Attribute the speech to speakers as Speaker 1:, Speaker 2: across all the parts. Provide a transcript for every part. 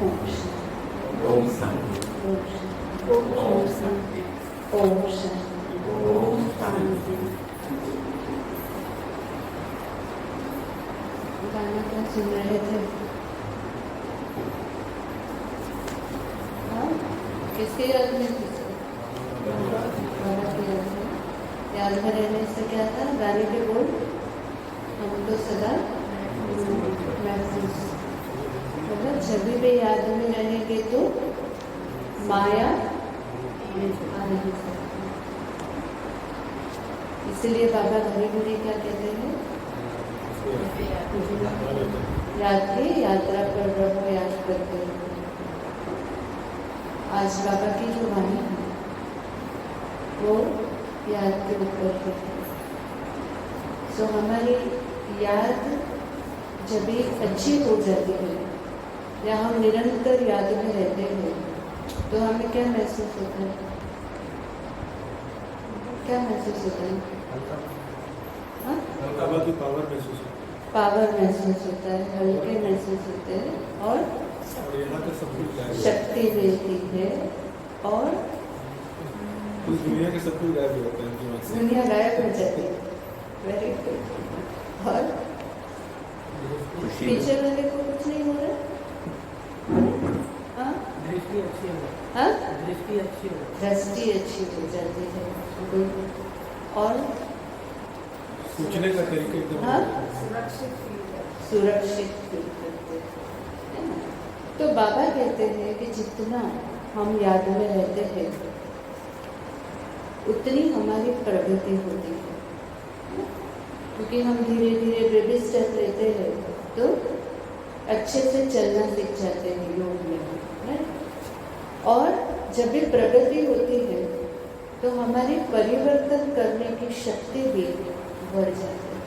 Speaker 1: ओम शांति। ओम शांति। ओम शांति। ओम शांति। गाना क्या सुन रहे थे? हाँ, किसके याद में? बाबा की याद में। याद में रहने से क्या था? गाने के बोल हमको सदा महसूस, मतलब जब भी याद में रहेंगे तो माया आ नहीं सकती। इसलिए बाबा घड़ी घड़ी क्या कहते हैं? याद की यात्रा पर रहो, याद करते रहो। आज बाबा की जो वाणी है वो याद के ऊपर है। सो हमारी याद जब भी अच्छी हो जाती है या हम निरंतर याद में रहते हैं तो हमें क्या महसूस होता है? क्या महसूस होता है?
Speaker 2: पावर महसूस होता है।
Speaker 1: पावर महसूस होता है, हल्के महसूस होते हैं और
Speaker 2: यहाँ का सब कुछ
Speaker 1: शक्ति मिलती है और
Speaker 2: इस दुनिया के सब कुछ गायब हो जाता है।
Speaker 1: दुनिया गायब हो जाती है। Very good. और पीछे वाले को कुछ नहीं हो रहा? हाँ,
Speaker 3: दृष्टि अच्छी हो,
Speaker 1: हाँ,
Speaker 3: दृष्टि अच्छी हो,
Speaker 1: दृष्टि अच्छी हो जाती है। और
Speaker 2: पूछने का तरीका एकदम
Speaker 1: हाँ,
Speaker 4: सुरक्षित
Speaker 1: फील करते हैं ना। तो बाबा कहते हैं कि जितना हम याद में रहते हैं उतनी हमारी प्रगति होती है, क्योंकि हम धीरे धीरे बेबी स्टेप लेते हैं तो अच्छे से चलना सीख जाते हैं योग में, है? और जब भी प्रगति होती है तो हमारी परिवर्तन करने की शक्ति भी बढ़ जाती है,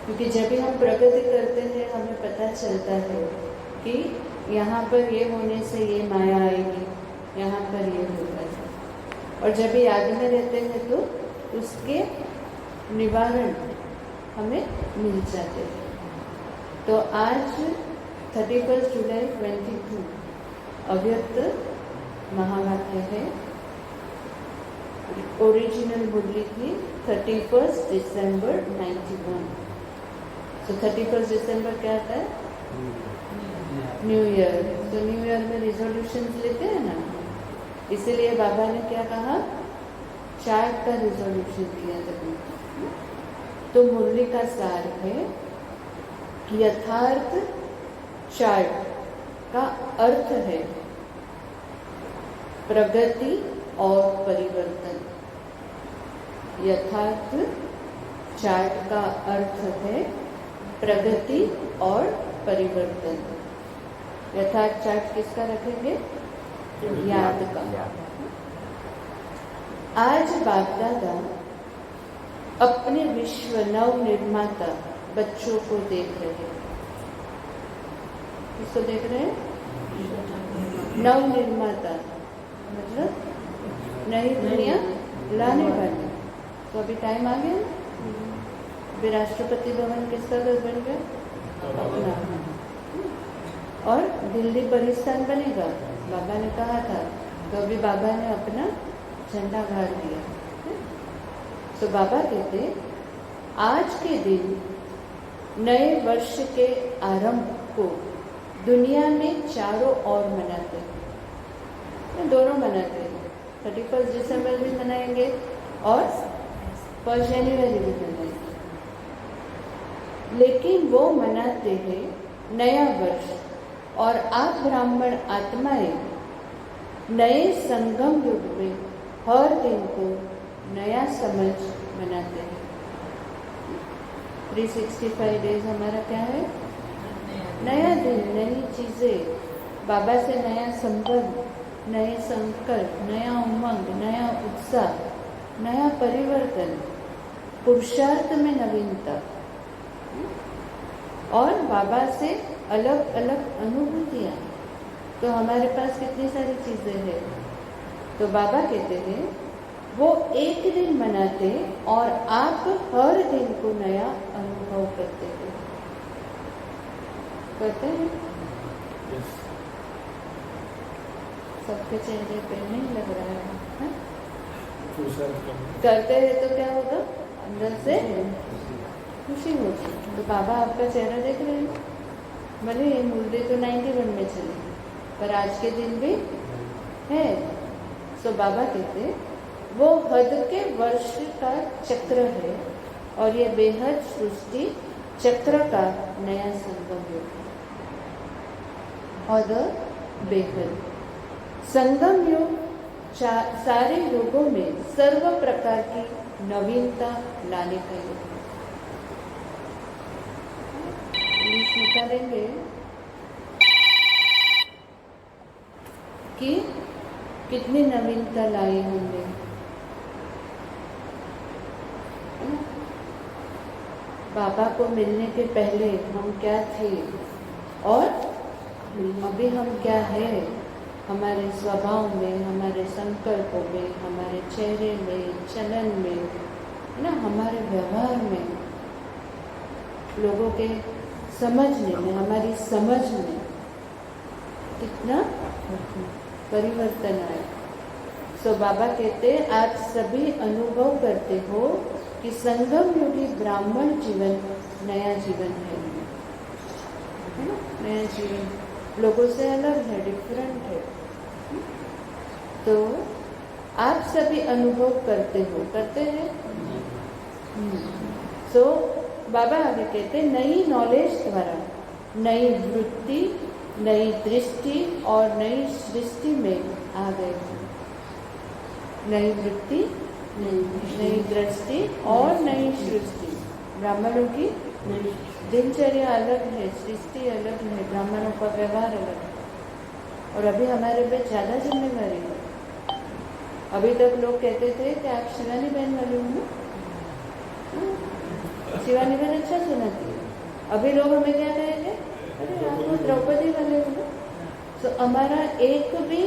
Speaker 1: क्योंकि जब भी हम प्रगति करते हैं हमें पता चलता है कि यहाँ पर ये होने से ये माया आएगी, यहाँ पर ये होता है। और जब भी याद में रहते हैं तो उसके निवारण हमें मिल जाते हैं। तो आज 31 जुलाई 22 अव्यक्त महावाक्य है। ओरिजिनल मुरली थी 31 दिसंबर 91। तो 31 दिसंबर क्या आता है? New year. तो न्यू ईयर में रिजोल्यूशन लेते हैं ना, इसीलिए बाबा ने क्या कहा? चार्ट का रिजोल्यूशन किया था। तो मुरली का सार है यथार्थ चार्ट का अर्थ है प्रगति और परिवर्तन। यथार्थ चार्ट का अर्थ है प्रगति और परिवर्तन। यथार्थ चार्ट किसका रखेंगे? याद का। आज बाप दादा अपने विश्व नव निर्माता बच्चों को देख रहे हैं। किसको देख रहे हैं? नव निर्माता, मतलब नई दुनिया लाने वाले। तो अभी टाइम आ गया ना, अभी राष्ट्रपति भवन किसका घर बन गया? अपना। और दिल्ली परिस्थान बनेगा, बाबा ने कहा था, तो अभी बाबा ने अपना झंडा गाड़ दिया। तो बाबा कहते आज के दिन नए वर्ष के आरंभ को दुनिया में चारों ओर मनाते हैं। दोनों मनाते हैं, 31 दिसंबर भी मनाएंगे और 1 जनवरी भी मनाएंगे। लेकिन वो मनाते हैं नया वर्ष, और आप ब्राह्मण आत्माएं नए संगम युग में हर दिन को नया समझ मनाते हैं। 365 डेज हमारा क्या है? नया दिन, नई चीजें, बाबा से नया संबंध, नए संकल्प, नया उमंग, नया उत्साह, नया परिवर्तन, पुरुषार्थ में नवीनता और बाबा से अलग अलग अनुभूतियाँ। तो हमारे पास कितनी सारी चीजें हैं। तो बाबा कहते हैं वो एक दिन मनाते और आप हर दिन को नया अनुभव करते हैं। सबके चेहरे पे नहीं लग रहा है, हाँ?
Speaker 2: पुरुषार्थ कम।
Speaker 1: करते हैं तो क्या होगा, अंदर से खुशी होगी। तो बाबा आपका चेहरा देख रहे हैं, भले ये मुर्दे तो 91 में चली, पर आज के दिन भी है। सो बाबा कहते वो हद के वर्ष का चक्र है और ये बेहद सृष्टि चक्र का नया संगम योग है। और बेहद संगम योग सारे युगों में सर्व प्रकार की नवीनता लाने का योग है। इंग्लिश निकालेंगे कि कितनी नवीनता लाई हमने। बाबा को मिलने के पहले हम क्या थे और अभी हम क्या है, हमारे स्वभाव में, हमारे संकल्पों में, हमारे चेहरे में, चलन में, है ना, हमारे व्यवहार में, लोगों के समझने में, हमारी समझ में कितना परिवर्तन आया। सो बाबा कहते हैं आप सभी अनुभव करते हो कि संगम युगी ब्राह्मण जीवन नया जीवन है ना, नया जीवन लोगों से अलग है, डिफरेंट है। तो आप सभी अनुभव करते हो, करते हैं। सो बाबा आगे कहते नई नॉलेज द्वारा नई वृत्ति, नई दृष्टि और नई सृष्टि में आ गए हैं। नई वृत्ति, नई दृष्टि और नई सृष्टि। ब्राह्मणों की दिनचर्या अलग है, सृष्टि अलग है, ब्राह्मणों का व्यवहार अलग है। और अभी हमारे पे ज़्यादा जिम्मेदारी है। अभी तक लोग कहते थे कि आप शिवानी बहन वाले हो ना, शिवानी बहन अच्छा सुनाती है। अभी लोग हमें क्या कहेंगे, अरे आप वो द्रौपदी वाले हो ना। तो हमारा एक भी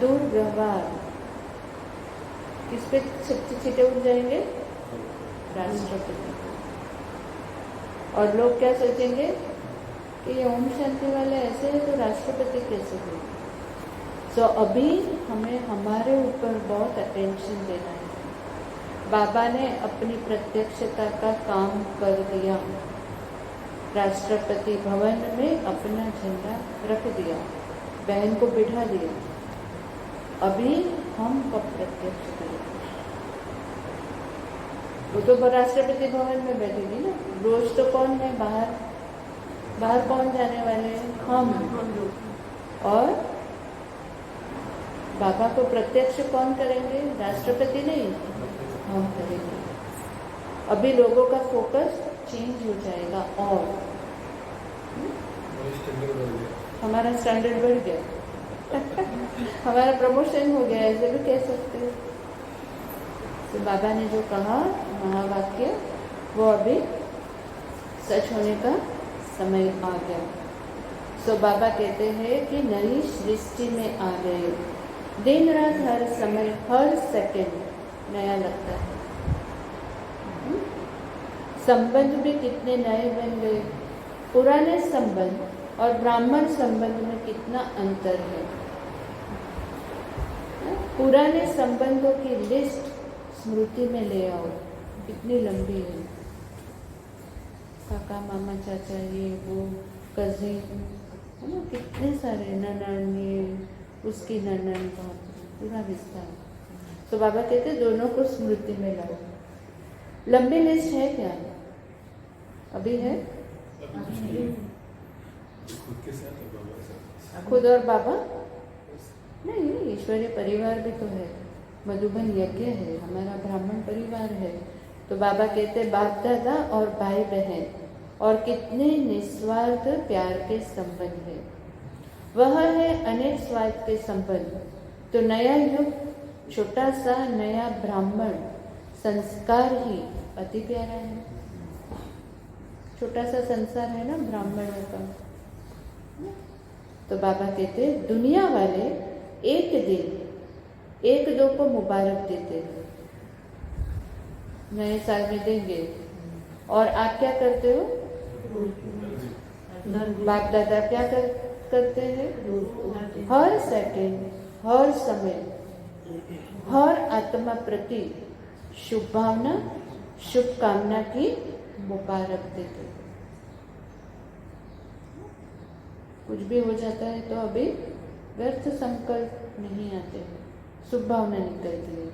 Speaker 1: दुर्व्यवहार किस पे छीटे उठ जाएंगे, राष्ट्रपति। और लोग क्या सोचेंगे कि ये ओम शांति वाले ऐसे है तो राष्ट्रपति कैसे हुए। सो अभी हमें हमारे ऊपर बहुत अटेंशन देना है। बाबा ने अपनी प्रत्यक्षता का काम कर दिया, राष्ट्रपति भवन में अपना झंडा रख दिया, बहन को बिठा दिया। अभी हम कब प्रत्यक्ष करेंगे? वो तो राष्ट्रपति भवन में बैठेगी ना, रोज तो कौन है बाहर, बाहर कौन जाने वाले हैं, हम। और बाबा को प्रत्यक्ष कौन करेंगे, राष्ट्रपति नहीं, हम करेंगे। अभी लोगों का फोकस चेंज हो जाएगा और हमारा स्टैंडर्ड बढ़ गया हमारा प्रमोशन हो गया, ऐसे भी कह सकते हैं। तो बाबा ने जो कहा महावाक्य वो अभी सच होने का समय आ गया। सो बाबा कहते हैं कि नई सृष्टि में आ गए। दिन रात हर समय हर सेकंड नया लगता है। संबंध भी कितने नए बन गए। पुराने संबंध और ब्राह्मण संबंध में कितना अंतर है। पुराने संबंधों की लिस्ट स्मृति में ले आओ, कितनी लंबी है। काका मामा चाचा ये वो कजिन है ना, कितने सारे ननन, ये उसकी ननन, पूरा विस्तार। तो बाबा कहते दोनों को स्मृति में लाओ। लंबी लिस्ट है क्या? अभी है खुद और बाबा नहीं, ईश्वरीय परिवार भी तो है, मधुबन यज्ञ है, हमारा ब्राह्मण परिवार है। तो बाबा कहते बाप दादा और भाई बहन और कितने निस्वार्थ प्यार के संबंध है। वह है अनेक स्वार्थ के संबंध। तो नया युग, छोटा सा नया ब्राह्मण संस्कार ही अति प्यारा है। छोटा सा संसार है ना ब्राह्मणों का। तो बाबा कहते दुनिया वाले एक दिन एक दो को मुबारक देते हैं, नए साल में देंगे, और आप क्या करते हो? बाप दादा क्या करते हैं? हर सेकंड, हर समय, हर आत्मा प्रति शुभ भावना, शुभकामना की मुबारक देते हैं। कुछ भी हो जाता है तो अभी व्यर्थ संकल्प नहीं आते हैं, शुभ भावना निकलती है।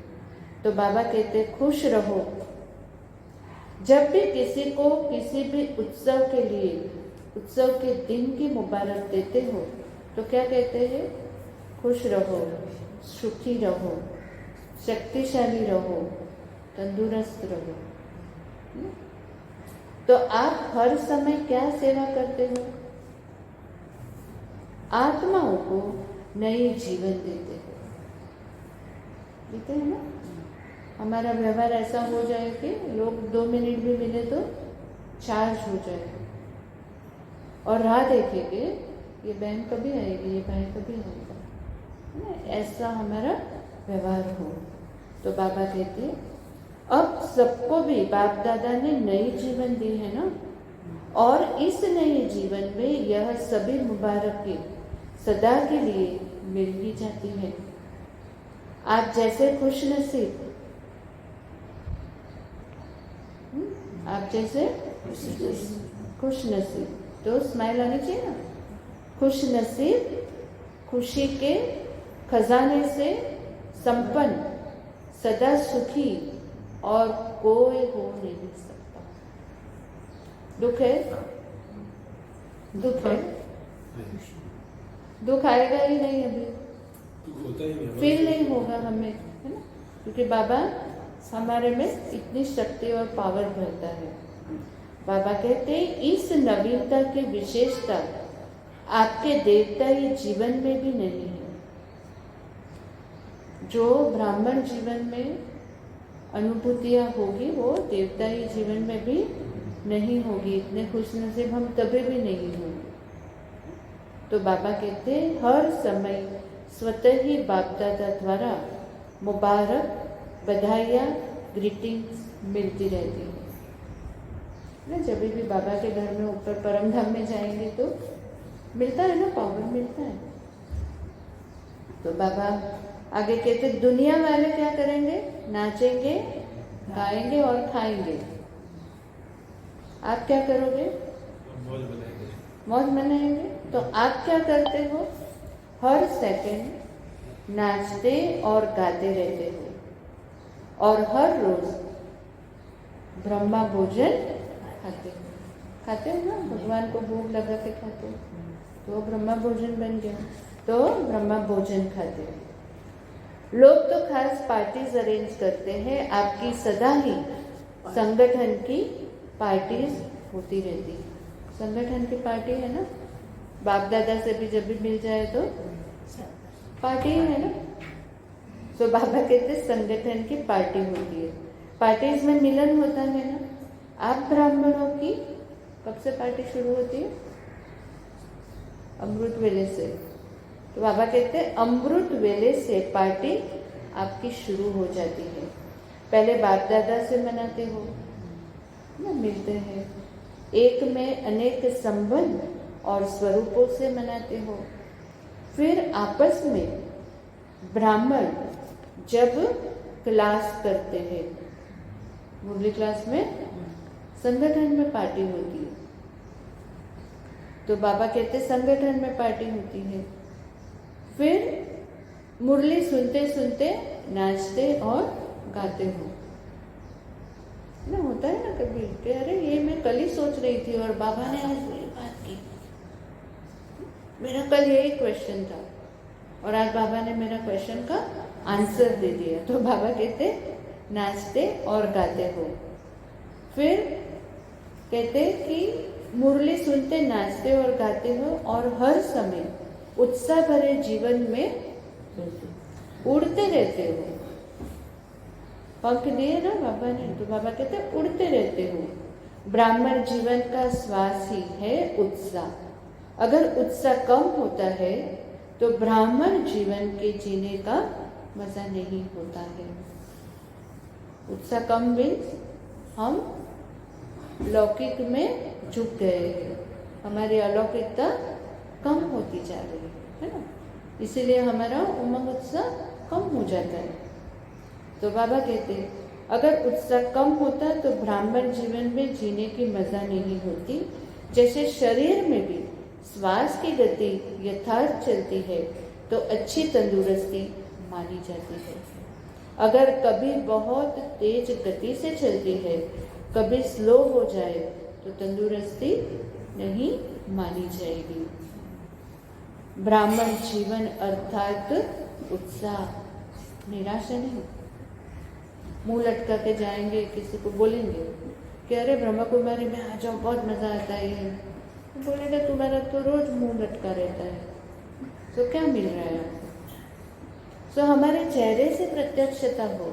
Speaker 1: तो बाबा कहते हैं खुश रहो। जब भी किसी को किसी भी उत्सव के लिए, उत्सव के दिन की मुबारक देते हो तो क्या कहते हैं? खुश रहो, सुखी रहो, शक्तिशाली रहो, तंदुरुस्त रहो। तो आप हर समय क्या सेवा करते हो? आत्माओं को नए जीवन देते हो। देते हैं ना? हमारा व्यवहार ऐसा हो जाए कि लोग 2 मिनट भी मिले तो चार्ज हो जाए और राह देखेंगे ये बहन कभी आएगी, ये भाई कभी आएगा, है ना? ऐसा हमारा व्यवहार हो। तो बाबा कहते अब सबको भी बाप दादा ने नई जीवन दी है ना, और इस नए जीवन में यह सभी मुबारकें सदा के लिए मिल ही जाती है। आप जैसे खुश नसीब, आप जैसे खुश नसीब, तो स्माइल आनी चाहिए ना। खुश नसीब, खुशी के खजाने से संपन्न, सदा सुखी और कोई हो नहीं सकता। दुख है, दुख है, दुख आएगा ही नहीं, अभी
Speaker 2: होता ही नहीं,
Speaker 1: फील नहीं होगा हमें, है ना? क्योंकि बाबा हमारे में इतनी शक्ति और पावर भरता है। बाबा कहते हैं इस नवीनता की विशेषता आपके देवताई जीवन में भी नहीं है। जो ब्राह्मण जीवन में अनुभूतियाँ होगी वो देवताई जीवन में भी नहीं होगी। इतने खुशनसीब हम कभी भी नहीं होंगे। तो बाबा कहते हैं हर समय स्वतः ही बाप दादा द्वारा मुबारक, बधाइयाँ, ग्रीटिंग्स मिलती रहती है ना। जब भी बाबा के घर में ऊपर परम धाम में जाएंगे तो मिलता है ना, पावर मिलता है। तो बाबा आगे कहते दुनिया वाले क्या करेंगे? नाचेंगे, गाएंगे और खाएंगे। आप क्या करोगे?
Speaker 2: मौज बनाएंगे।
Speaker 1: मौज मनाएंगे। तो आप क्या करते हो? हर सेकंड नाचते और गाते रहते हो और हर रोज ब्रह्मा भोजन खाते हो ना। भगवान को भोग लगा के खाते हो तो ब्रह्मा भोजन बन गया। तो ब्रह्मा भोजन खाते हो। लोग तो खास पार्टीज अरेंज करते हैं। आपकी सदा ही संगठन की पार्टीज होती रहती है। संगठन की पार्टी है ना, बाप दादा से भी जब भी मिल जाए तो पार्टी है ना। तो बाबा कहते संगठन की पार्टी होती है। पार्टीज में मिलन होता है ना। आप ब्राह्मणों की कब से पार्टी शुरू होती है? अमृत वेले से। तो बाबा कहते हैं अमृत वेले से पार्टी आपकी शुरू हो जाती है। पहले बाप दादा से मनाते हो ना, मिलते हैं। एक में अनेक संबंध और स्वरूपों से मनाते हो। फिर आपस में ब्राह्मण जब क्लास करते हैं, मुरली क्लास में संगठन में पार्टी होती है। तो बाबा कहते संगठन में पार्टी होती है। फिर मुरली सुनते सुनते नाचते और गाते हो ना। होता है ना कभी कि अरे ये मैं कल ही सोच रही थी और बाबा ने आज मेरी बात की। मेरा कल यही क्वेश्चन था और आज बाबा ने मेरा क्वेश्चन का आंसर दे दिया। तो बाबा कहते नाचते और गाते हो। फिर कहते कि मुरली सुनते, नाचते और गाते हो और हर समय उत्साह भरे जीवन में उड़ते रहते हो। पंख दिए ना बाबा ने, तो बाबा कहते उड़ते रहते हो। ब्राह्मण जीवन का श्वास ही है उत्साह। अगर उत्साह कम होता है तो ब्राह्मण जीवन के जीने का मजा नहीं होता है। उत्साह कम मीन्स हम लौकिक में झुक गए हैं, हमारी अलौकिकता कम होती जा रही है ना, इसीलिए हमारा उमंग उत्साह कम हो जाता है। तो बाबा कहते अगर उत्साह कम होता तो ब्राह्मण जीवन में जीने की मजा नहीं होती। जैसे शरीर में भी श्वास की गति यथार्थ चलती है तो अच्छी तंदुरुस्ती मानी जाती है। अगर कभी बहुत तेज गति से चलती है, कभी स्लो हो जाए तो तंदुरुस्ती नहीं मानी जाएगी। ब्राह्मण जीवन अर्थात उत्साह, निराशा नहीं। मुंह लटका के जाएंगे, किसी को बोलेंगे कि अरे ब्रह्मा कुमारी में आ जाओ, बहुत मजा आता है, तो बोलेगा तुम्हारा तो रोज मुंह लटका रहता है, तो क्या मिल रहा है आपको? तो हमारे चेहरे से प्रत्यक्षता हो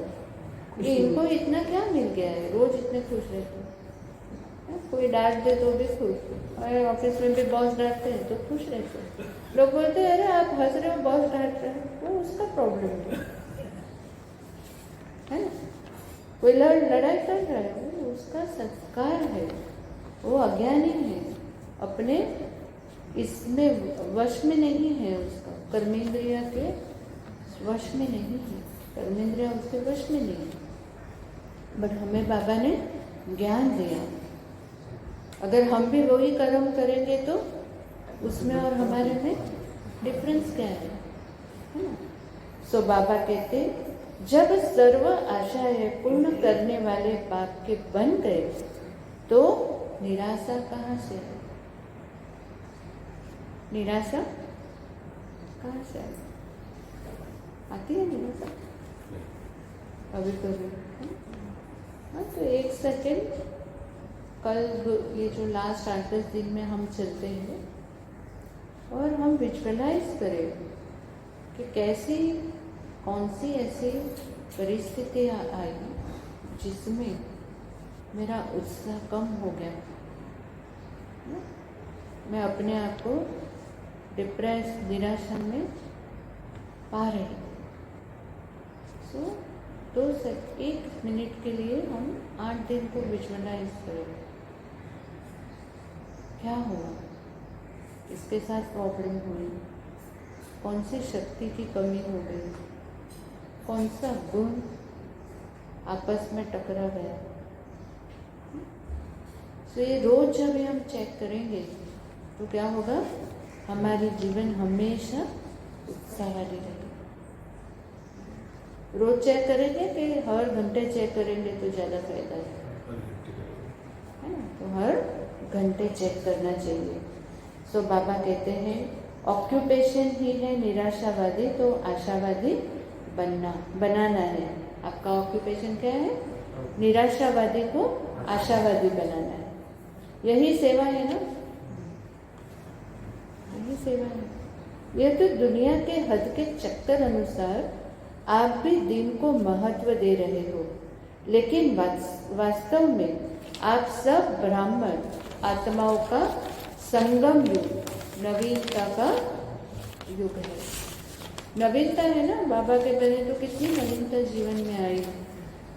Speaker 1: कि इनको इतना क्या मिल गया है, रोज इतने खुश रहते हैं। कोई डांट दे तो भी खुश, और ऑफिस में भी बॉस डांटते हैं तो खुश रहते हैं। लोग बोलते हैं अरे आप हंस रहे हो, बॉस डांट रहे हैं, वो उसका प्रॉब्लम है ना। कोई लड़ाई कर रहा है, वो उसका संस्कार है, वो अज्ञानी है, अपने इसमें वश में नहीं है, उसका कर्मेंद्रिया के वश में नहीं है, कर्मेंद्रिया उसके वश में नहीं है। बट हमें बाबा ने ज्ञान दिया, अगर हम भी वही कर्म करेंगे तो उसमें और हमारे में डिफरेंस क्या है ना। सो बाबा कहते जब सर्व आशाएं पूर्ण करने वाले बाप के बन गए तो निराशा कहाँ से है? निराशा कहाँ से आती है निराशा? अभी कभी हाँ, तो एक सेकेंड, कल ये जो लास्ट 8-10 दिन में हम चलते हैं और हम विजुअलाइज करें कि कैसी कौन सी ऐसी परिस्थितियाँ आई जिसमें मेरा उत्साह कम हो गया, मैं अपने आप को डिप्रेस, निराशा में पा रही। सो 1 मिनट के लिए हम 8 दिन को विजुअलाइज करें, क्या हुआ, किसके साथ प्रॉब्लम हुई, कौन सी शक्ति की कमी हो गई, कौन सा गुण आपस में टकरा गया। तो ये रोज जब हम चेक करेंगे तो क्या होगा, हमारी जीवन हमेशा उत्साहवादी रहेगी। रोज चेक करेंगे कि हर घंटे चेक करेंगे तो ज़्यादा फायदा है ना, तो हर घंटे चेक करना चाहिए। सो बाबा कहते हैं ऑक्यूपेशन ही है निराशावादी तो आशावादी बनाना है। आपका ऑक्यूपेशन क्या है? निराशावादी को आशावादी बनाना है। यही सेवा है ना, यही सेवा है। यह तो दुनिया के हद के चक्कर अनुसार आप भी दिन को महत्व दे रहे हो, लेकिन वास्तव में आप सब ब्राह्मण आत्माओं का संगम युग, नवीनता का युग है। नवीनता है ना, बाबा के बने तो कितनी नवीनता जीवन में आई।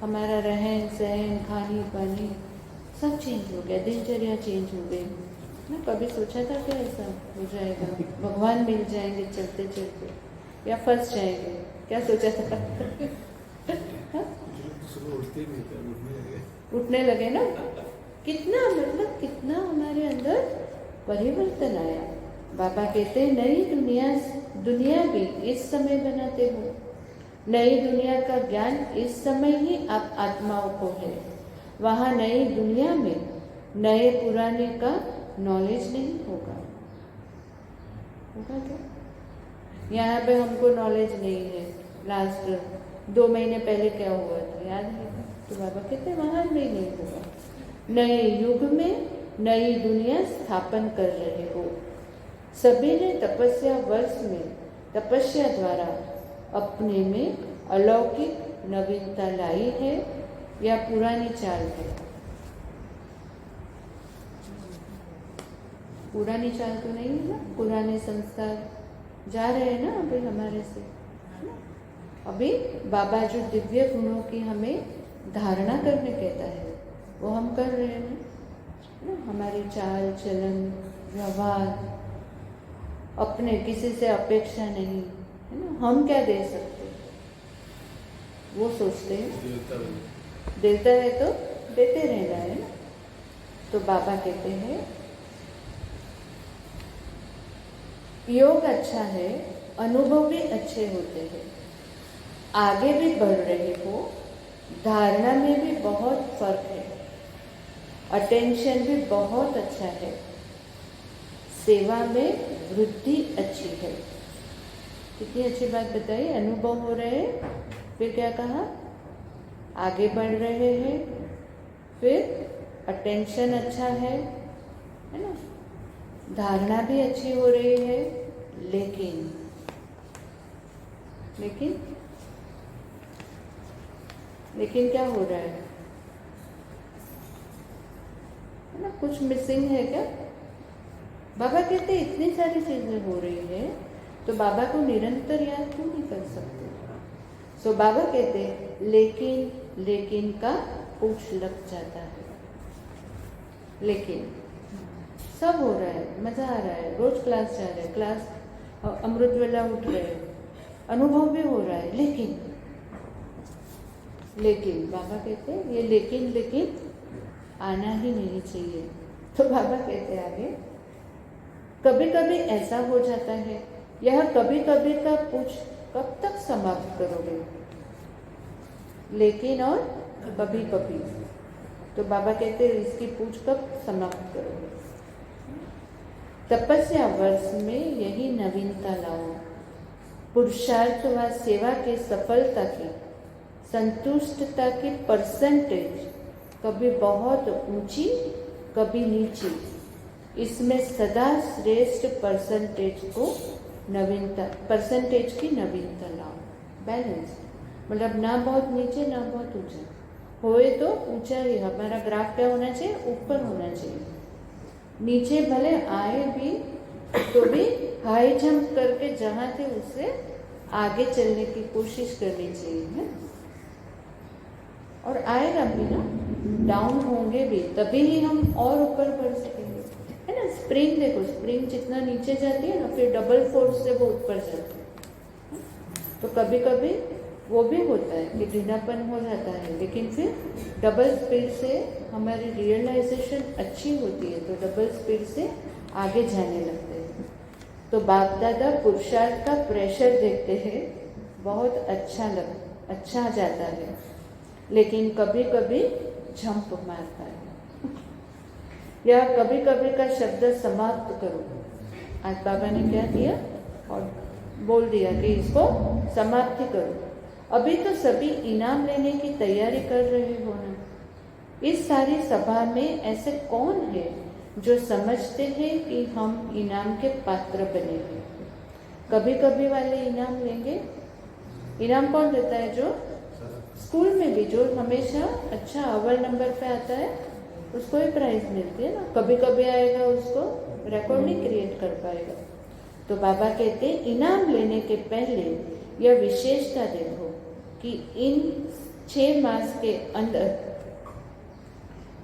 Speaker 1: हमारा रहन सहन, खानी पानी सब चेंज हो गया, दिनचर्या चेंज हो गई ना। कभी सोचा था क्या ऐसा हो जाएगा, भगवान मिल जाएंगे चलते चलते या फंस जाएंगे, क्या सोचा था? उठने लगे ना, कितना मतलब कितना हमारे अंदर परिवर्तन आया। बाबा कहते हैं नई दुनिया भी इस समय बनाते हो। नई दुनिया का ज्ञान इस समय ही आप आत्माओं को है। वहाँ नई दुनिया में नए पुराने का नॉलेज नहीं होगा। होगा क्या? यहाँ पे हमको नॉलेज नहीं है, लास्ट 2 महीने पहले क्या हुआ था याद है? तो बाबा कहते हैं वहाँ नहीं होगा। नए युग में नई दुनिया स्थापन कर रहे हो। सभी ने तपस्या वर्ष में तपस्या द्वारा अपने में अलौकिक नवीनता लाई है या पुरानी चाल है? पुरानी चाल तो नहीं है ना, पुराने संस्कार जा रहे हैं ना अभी हमारे से। अभी बाबा जो दिव्य गुणों की हमें धारणा करने कहता है वो हम कर रहे हैं ना। हमारी चाल चलन व्यवहार, अपने किसी से अपेक्षा नहीं, है ना। हम क्या दे सकते, वो सोचते हैं।
Speaker 2: देवता बने।
Speaker 1: देता है तो देते रहना है ना। तो बाबा कहते हैं योग अच्छा है, अनुभव भी अच्छे होते हैं, आगे भी बढ़ रहे हो, धारणा में भी बहुत फर्क है, अटेंशन भी बहुत अच्छा है, सेवा में वृद्धि अच्छी है। कितनी अच्छी बात बताई। अनुभव हो रहे हैं, फिर क्या कहा, आगे बढ़ रहे हैं, फिर अटेंशन अच्छा है ना, धारणा भी अच्छी हो रही है, लेकिन क्या हो रहा है ना, कुछ मिसिंग है क्या। बाबा कहते इतनी सारी चीजें हो रही है तो बाबा को निरंतर याद क्यों नहीं कर सकते। सो बाबा कहते लेकिन का पूछ लग जाता है। लेकिन सब हो रहा है, मजा आ रहा है, रोज क्लास जा रहे हैं, क्लास अमृत वेला उठ रहे हैं, अनुभव भी हो रहा है, लेकिन बाबा कहते हैं ये लेकिन आना ही नहीं चाहिए। तो बाबा कहते आगे, कभी कभी ऐसा हो जाता है, यह कभी कभी का पूछ कब तक समाप्त करोगे, लेकिन और कभी कभी। तो बाबा कहते हैं इसकी पूछ कब समाप्त करोगे। तपस्या वर्ष में यही नवीनता लाओ, पुरुषार्थ व सेवा के सफलता की संतुष्टता की परसेंटेज कभी बहुत ऊंची कभी नीची, इसमें सदा श्रेष्ठ परसेंटेज की नवीनता लाओ। बैलेंस, मतलब ना बहुत नीचे ना बहुत ऊंचा, होए तो ऊंचा ही, हमारा ग्राफ क्या होना चाहिए, ऊपर होना चाहिए। नीचे भले आए भी तो भी हाई जंप करके जहाँ थे उससे आगे चलने की कोशिश करनी चाहिए, है। और आएगा भी ना, डाउन होंगे भी, तभी ही हम और ऊपर बढ़ सकेंगे, है ना। स्प्रिंग देखो, स्प्रिंग जितना नीचे जाती है ना, फिर डबल फोर्स से वो ऊपर जाती है। तो कभी कभी वो भी होता है कि ढीलापन हो जाता है, लेकिन फिर डबल स्पीड से हमारी रियलाइजेशन अच्छी होती है, तो डबल स्पीड से आगे जाने लगते हैं। तो बाप दादा पुरुषार्थ का प्रेशर देखते हैं, बहुत अच्छा जाता है, लेकिन कभी कभी झंप मारता है। यह कभी कभी का शब्द समाप्त करो। आज बाबा ने क्या किया और बोल दिया कि इसको समाप्ति करो। अभी तो सभी इनाम लेने की तैयारी कर रहे हो ना। इस सारी सभा में ऐसे कौन है जो समझते हैं कि हम इनाम के पात्र बनेंगे। कभी कभी वाले इनाम लेंगे। इनाम कौन देता है, जो स्कूल में भी जो हमेशा अच्छा अव्वल नंबर पे आता है उसको ही प्राइज मिलती है ना। कभी कभी आएगा उसको रिकॉर्ड नहीं क्रिएट कर पाएगा। तो बाबा कहते हैं इनाम लेने के पहले यह विशेषता देखो कि इन 6 मास के अंदर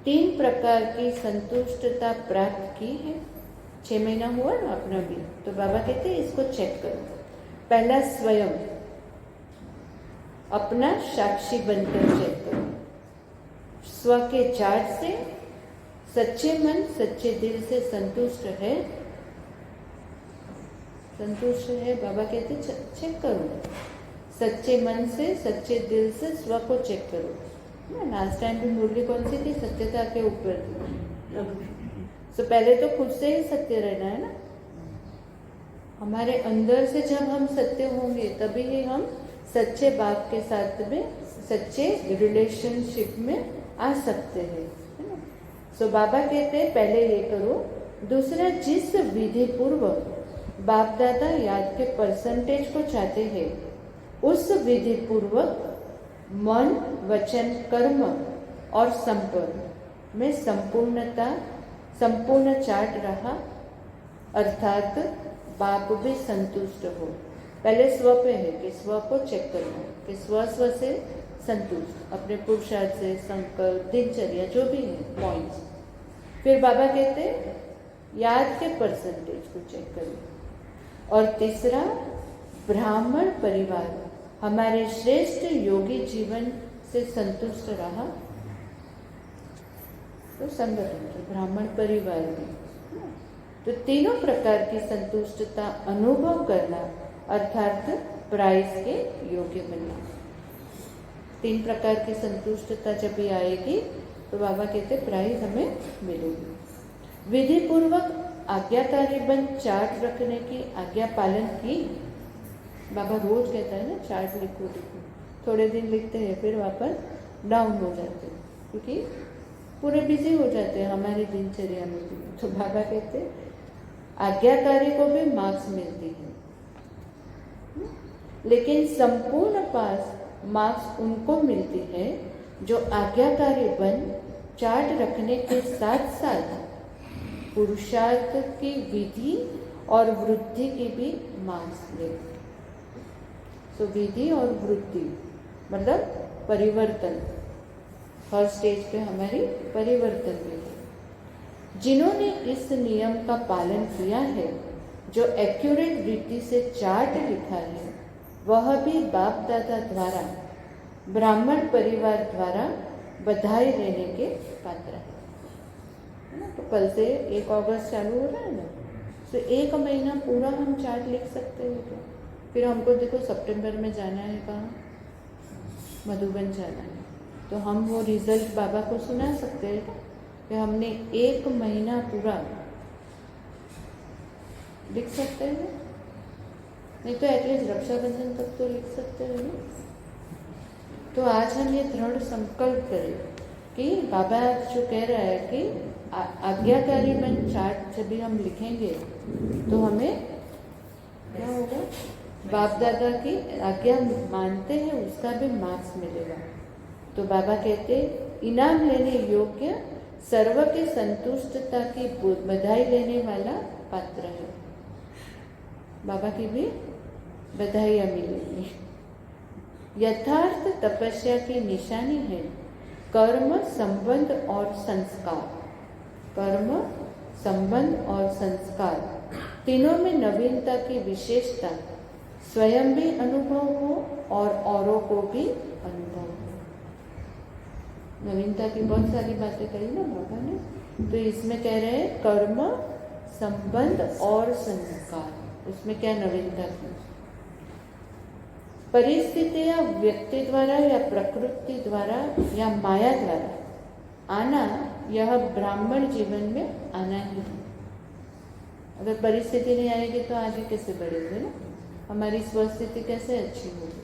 Speaker 1: 3 प्रकार की संतुष्टता प्राप्त की है। 6 महीना हुआ ना अपना भी, तो बाबा कहते हैं इसको चेक करो। पहला, स्वयं अपना साक्षी बनकर चेक करो। स्व के चार्ट से सच्चे मन सच्चे दिल से संतुष्ट है बाबा कहते चेक करो। सच्चे मन से सच्चे दिल से स्व को चेक करो। लास्ट टाइम भी मुरली कौन सी थी, सत्यता के ऊपर थी। तो पहले तो खुद से ही सत्य रहना है ना। हमारे अंदर से जब हम सत्य होंगे तभी ही हम सच्चे बाप के साथ में सच्चे रिलेशनशिप में आ सकते हैं, है ना। सो बाबा कहते हैं पहले ये करो। दूसरा, जिस विधि पूर्वक बाप दादा याद के परसेंटेज को चाहते हैं उस विधि पूर्वक मन वचन कर्म और संपर्क में संपूर्ण चार्ट रहा, अर्थात बाप भी संतुष्ट हो। पहले स्व पे है कि स्व को चेक करना कि स्व से संतुष्ट, अपने पुरुषार्थ से, संकल्प, दिनचर्या जो भी है पॉइंट्स। फिर बाबा कहते याद के परसेंटेज को चेक करें। और तीसरा, ब्राह्मण परिवार हमारे श्रेष्ठ योगी जीवन से संतुष्ट रहा, तो संगठन के ब्राह्मण परिवार में तो तीनों प्रकार की संतुष्टता अनुभव करना अर्थात प्राइज के योग्य बनना। 3 प्रकार की संतुष्टता जब भी आएगी तो बाबा कहते प्राइज हमें मिलेगी। विधि पूर्वक आज्ञाकारी बन चार्ट रखने की आज्ञा पालन की। बाबा रोज कहता है ना, चार्ट लिखो लिखो। थोड़े दिन लिखते हैं फिर वापस डाउन हो जाते हैं, क्योंकि पूरे बिजी हो जाते हैं हमारी दिनचर्या में भी। तो बाबा कहते आज्ञाकारी को भी मार्क्स मिलती है, लेकिन संपूर्ण पास मार्क्स उनको मिलती है जो आज्ञाकारी बन चार्ट रखने के साथ साथ पुरुषार्थ की विधि और वृद्धि की भी मार्क्स ले। तो विधि और वृद्धि मतलब परिवर्तन, हर स्टेज पे हमारी परिवर्तन भी है। जिन्होंने इस नियम का पालन किया है, जो एक्यूरेट रीति से चार्ट लिखा है, वह भी बाप दादा द्वारा ब्राह्मण परिवार द्वारा बधाई देने के पात्र है। तो कल से 1 अगस्त चालू हो रहा है ना, तो 1 महीना पूरा हम चार्ट लिख सकते हैं। तो फिर हमको देखो सितंबर में जाना है, कहाँ मधुबन जाना है, तो हम वो रिजल्ट बाबा को सुना सकते हैं कि हमने 1 महीना पूरा लिख सकते हैं। नहीं तो एटलीस्ट रक्षाबंधन तक तो लिख सकते हैं ना। तो आज हम ये दृढ़ संकल्प करें कि बाबा जो कह रहा है कि आज्ञाकारी मन चार्ट जब भी हम लिखेंगे तो हमें क्या होगा, बाप दादा की आज्ञा मानते हैं उसका भी मार्क्स मिलेगा। तो बाबा कहते इनाम लेने योग्य सर्व के संतुष्टता की बधाई लेने वाला पात्र है। बाबा की भी बधाइयाँ मिलेंगी। यथार्थ तपस्या की निशानी है कर्म, संबंध और संस्कार। कर्म, संबंध और संस्कार तीनों में नवीनता की विशेषता स्वयं भी अनुभव हो और औरों को भी अनुभव हो। नवीनता की बहुत सारी बातें कही ना बाबा ने, तो इसमें कह रहे हैं कर्म, संबंध और संस्कार। उसमें क्या नवीनता की? परिस्थितियां व्यक्ति द्वारा या प्रकृति द्वारा या माया द्वारा आना, यह ब्राह्मण जीवन में आना ही है। अगर परिस्थिति नहीं आएगी तो आगे कैसे बढ़ेंगे ना, हमारी स्वस्थिति कैसे अच्छी होगी।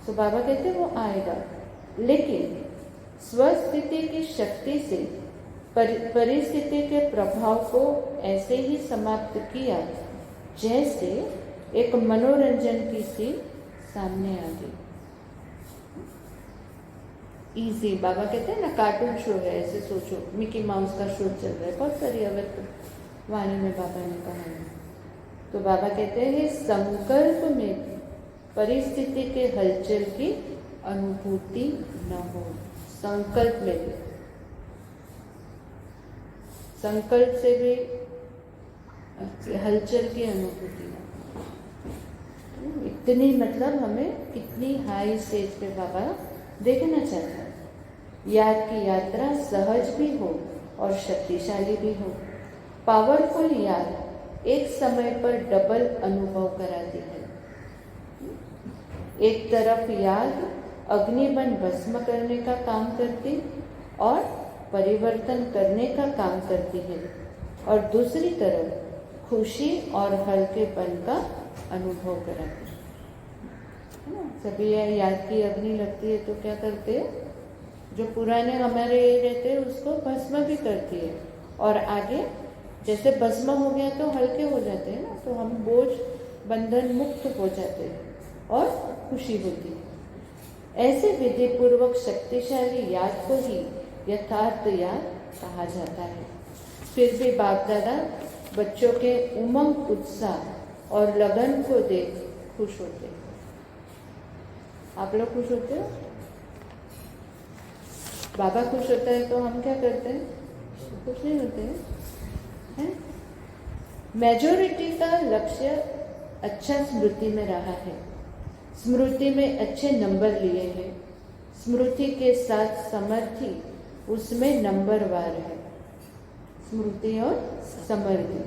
Speaker 1: तो बाबा कहते वो आएगा, लेकिन स्वस्थिति की शक्ति से परिस्थिति के प्रभाव को ऐसे ही समाप्त किया जैसे एक मनोरंजन की सीन सामने आ गई। इजी, बाबा कहते हैं ना कार्टून शो है, ऐसे सोचो मिकी माउस का शो चल रहा है, बहुत सारी अवैध वाणी में बाबा ने कहा है। तो बाबा कहते हैं संकल्प में भी परिस्थिति के हलचल की अनुभूति न हो। संकल्प में भी, संकल्प से भी हलचल की अनुभूति न हो। इतनी मतलब हमें कितनी हाई स्टेज पे बाबा देखना चाहता है। याद की यात्रा सहज भी हो और शक्तिशाली भी हो। पावरफुल याद एक समय पर डबल अनुभव कराती है। एक तरफ याद अग्निबन भस्म करने का काम करती और परिवर्तन करने का काम करती है, और दूसरी तरफ खुशी और हल्केपन का अनुभव कराती है ना। सभी याद की अग्नि लगती है तो क्या करते हैं, जो पुराने हमारे रहते हैं उसको भस्म भी करती है, और आगे जैसे भस्म हो गया तो हल्के हो जाते हैं ना, तो हम बोझ बंधन मुक्त हो जाते हैं और खुशी होती है। ऐसे विधि पूर्वक शक्तिशाली याद को ही यथार्थ याद कहा जाता है। फिर भी बाप दादा बच्चों के उमंग, उत्साह और लगन को देख खुश होते हैं। आप लोग खुश होते हो? बाबा खुश होता है तो हम क्या करते हैं? खुश नहीं होते हैं? है। मेजॉरिटी का लक्ष्य अच्छा स्मृति में रहा है, स्मृति में अच्छे नंबर लिए हैं, स्मृति के साथ समर्थी उसमें नंबरवार है, स्मृति और समर्थी।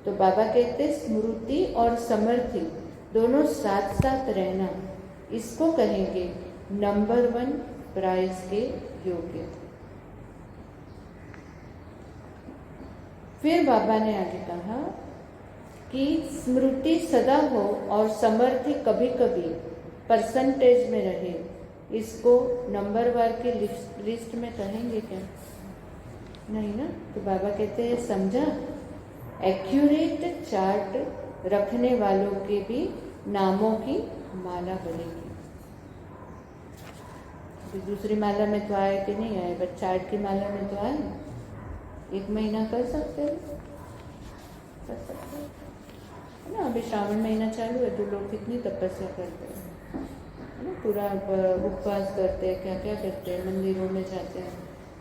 Speaker 1: तो बाबा कहते स्मृति और समर्थी दोनों साथ साथ रहना, इसको कहेंगे नंबर 1 प्राइज के योग्य। फिर बाबा ने आगे कहा कि स्मृति सदा हो और समर्थी कभी कभी परसेंटेज में रहे, इसको नंबरवार के लिस्ट में कहेंगे क्या? नहीं ना। तो बाबा कहते हैं समझा, एक्यूरेट चार्ट रखने वालों के भी नामों की माला बनेगी। तो दूसरी माला में तो आए कि नहीं आए, बट चार्ट की माला में तो आए। 1 महीना कर सकते हैं, कर सकते हैं, है ना। अभी श्रावण महीना चालू है तो लोग कितनी तपस्या करते हैं, है ना, पूरा उपवास करते हैं, क्या क्या करते हैं, मंदिरों में जाते हैं।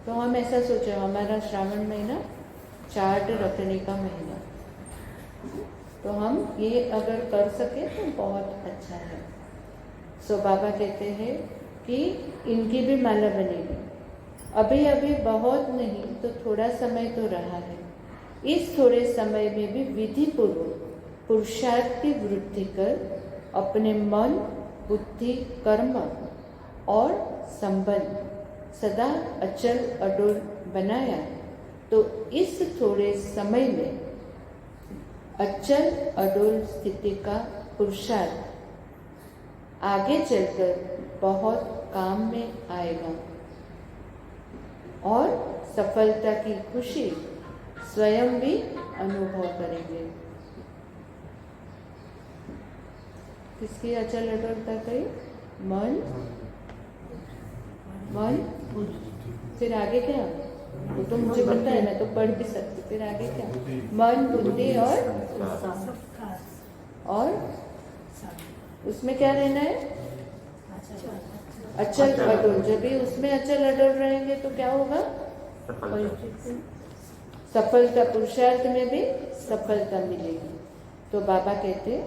Speaker 1: तो हम ऐसा सोचे हमारा श्रावण महीना चार्ट रखने का महीना, तो हम ये अगर कर सके तो बहुत अच्छा है। सो बाबा कहते हैं कि इनकी भी माला बनेगी। अभी अभी बहुत नहीं तो थोड़ा समय तो रहा है, इस थोड़े समय में भी विधि पूर्वक पुरुषार्थ की वृद्धि कर अपने मन, बुद्धि, कर्म और संबंध सदा अचल अडोल बनाया, तो इस थोड़े समय में अचल अडोल स्थिति का पुरुषार्थ आगे चलकर बहुत काम में आएगा और सफलता की खुशी स्वयं भी अनुभव करेंगे। किसकी अचल अडोलता कही? मन, मन, फिर आगे क्या? वो तो मुझे पता है, मैं तो पढ़ भी सकती। फिर आगे क्या? मन, बुद्धि और उसमें क्या रहना है? अचल अडोल। जब भी उसमें अचल अडोल रहेंगे तो क्या होगा? सफलता, पुरुषार्थ में भी सफलता मिलेगी। तो बाबा कहते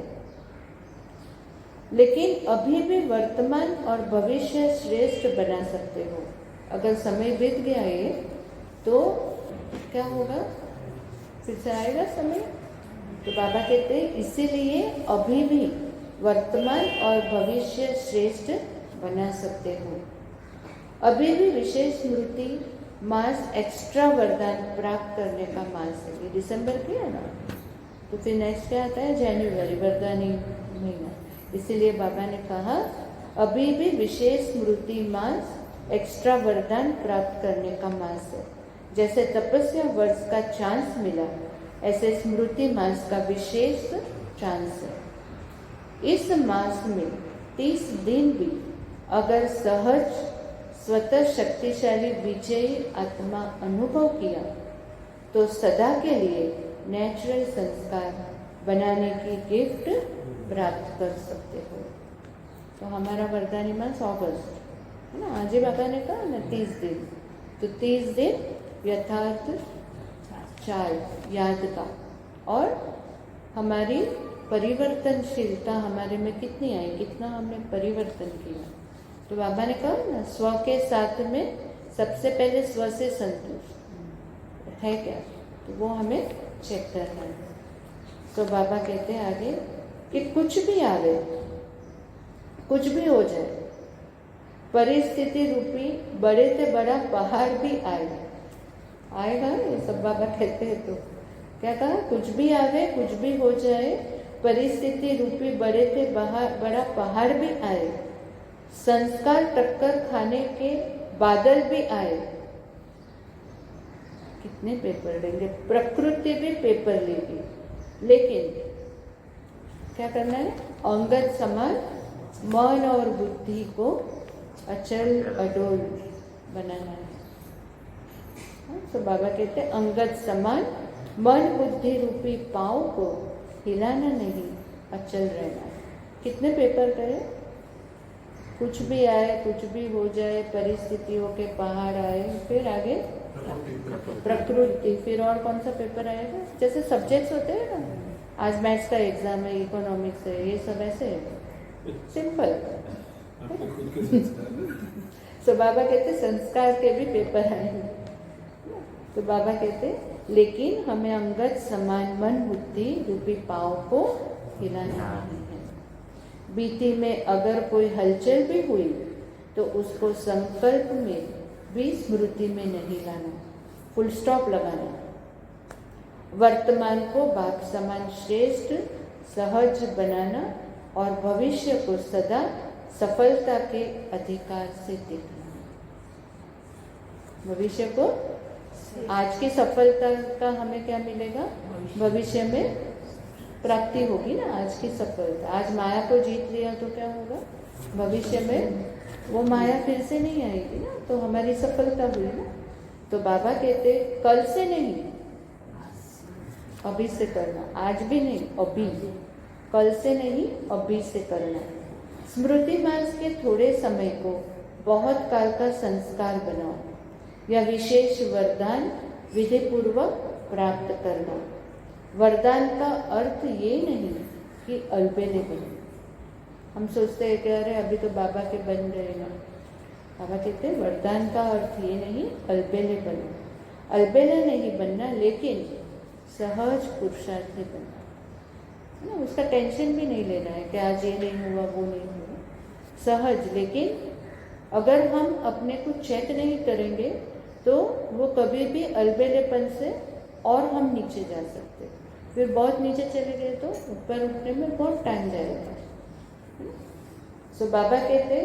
Speaker 1: लेकिन अभी भी वर्तमान और भविष्य श्रेष्ठ बना सकते हो। अगर समय बीत गया है तो क्या होगा? फिर से आएगा समय। तो बाबा कहते हैं इसीलिए अभी भी वर्तमान और भविष्य श्रेष्ठ बना सकते हो। अभी भी विशेष स्मृति मास एक्स्ट्रा वरदान प्राप्त करने का मास है। ये दिसंबर किया ना, तो फिर नेक्स्ट क्या आता है? जनवरी, वरदानी महीना। इसीलिए बाबा ने कहा अभी भी विशेष स्मृति मास एक्स्ट्रा वरदान प्राप्त करने का मास है। जैसे तपस्या वर्ष का चांस मिला, ऐसे स्मृति मास का विशेष चांस है। इस मास में 30 दिन भी अगर सहज स्वतः शक्तिशाली विजयी आत्मा अनुभव किया तो सदा के लिए नेचुरल संस्कार बनाने की गिफ्ट प्राप्त कर सकते हो। तो हमारा वरदानी मास अगस्त है ना। आज ही बाबा ने कहा ना 30 दिन, तो 30 दिन यथार्थ चार्ट याद का, और हमारी परिवर्तनशीलता हमारे में कितनी आई, कितना हमने परिवर्तन किया। तो बाबा ने कहा ना स्व के साथ में सबसे पहले स्व से संतुष्ट है क्या, तो वो हमें चेक करना है। तो बाबा कहते हैं आगे कि कुछ भी आवे, कुछ भी हो जाए, परिस्थिति रूपी बड़े से बड़ा पहाड़ भी आएगा। ये सब बाबा कहते हैं। तो क्या कहा? कुछ भी आवे, कुछ भी हो जाए, परिस्थिति रूपी बड़े से बड़ा पहाड़ भी आए, संस्कार टक्कर खाने के बादल भी आए। कितने पेपर लेंगे, प्रकृति भी पेपर लेगी, लेकिन क्या करना है? अंगद समान मन और बुद्धि को अचल अडोल बनाना है। तो बाबा कहते हैं अंगद समान मन बुद्धि रूपी पाँव को हिलाना नहीं, अचल रहना है। कितने पेपर करें? कुछ भी आए, कुछ भी हो जाए, परिस्थितियों के पहाड़ आए, फिर आगे प्रकृति, फिर और कौन सा पेपर आएगा? जैसे सब्जेक्ट्स होते हैं ना, आज मैथ्स का एग्जाम है, इकोनॉमिक्स है, ये सब ऐसे है, सिंपल।
Speaker 2: आपके खुद के संस्कार।
Speaker 1: तो बाबा कहते संस्कार के भी पेपर आएंगे। तो बाबा कहते लेकिन हमें अंगत समान मन बुद्धि रूपी पाँव को हिलाना नहीं है। बीती में अगर कोई हलचल भी हुई तो उसको संकल्प में भी स्मृति में नहीं लाना, फुल स्टॉप लगाना। वर्तमान को बाप समान श्रेष्ठ सहज बनाना और भविष्य को सदा सफलता के अधिकार से देखना। भविष्य को, आज की सफलता का हमें क्या मिलेगा? भविष्य में प्राप्ति होगी ना, आज की सफलता। आज माया को जीत लिया तो क्या होगा? भविष्य में वो माया फिर से नहीं आएगी ना, तो हमारी सफलता हुई ना। तो बाबा कहते कल से नहीं, अभी से करना। आज भी नहीं, अभी। कल से नहीं, अभी से करना। स्मृति मास के थोड़े समय को बहुत काल का संस्कार बनाओ या विशेष वरदान विधि पूर्वक प्राप्त करना। वरदान का अर्थ ये नहीं कि अलबेले बने। हम सोचते हैं कि अरे अभी तो बाबा के बन गए ना। बाबा कहते हैं वरदान का अर्थ ये नहीं अलबेले बनना। अलबेले नहीं बनना, लेकिन सहज पुरुषार्थी बनना ना। उसका टेंशन भी नहीं लेना है कि आज ये नहीं हुआ, वो नहीं हुआ। सहज, लेकिन अगर हम अपने को चेक नहीं करेंगे तो वो कभी भी अलबेलेपन से और हम नीचे जा सकते। फिर बहुत नीचे चले गए तो ऊपर उठने में बहुत टाइम जाएगा। सो बाबा कहते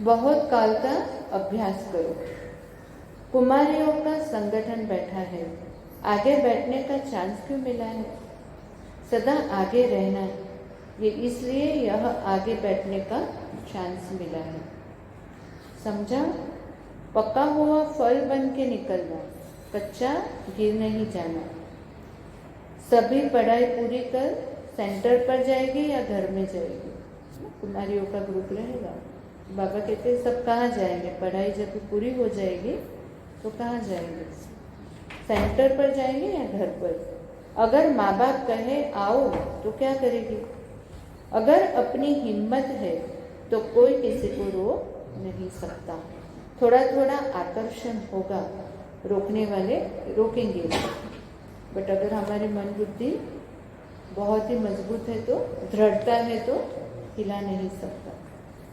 Speaker 1: बहुत काल का अभ्यास करो। कुमारियों का संगठन बैठा है, आगे बैठने का चांस क्यों मिला है? सदा आगे रहना, ये इसलिए यह आगे बैठने का चांस मिला है। समझा? पका हुआ फल बन के निकलना, कच्चा गिर नहीं जाना। सभी पढ़ाई पूरी कर सेंटर पर जाएगी या घर में जाएगी? कुमारियों का ग्रुप रहेगा। बाबा कहते हैं सब कहाँ जाएंगे? पढ़ाई जब पूरी हो जाएगी तो कहाँ जाएंगे? सेंटर पर जाएंगे या घर पर? अगर माँ बाप कहे आओ तो क्या करेगी? अगर अपनी हिम्मत है तो कोई किसी को रोक नहीं सकता। थोड़ा थोड़ा आकर्षण होगा, रोकने वाले रोकेंगे, बट अगर हमारी मन बुद्धि बहुत ही मजबूत है तो, दृढ़ता है तो हिला नहीं सकता।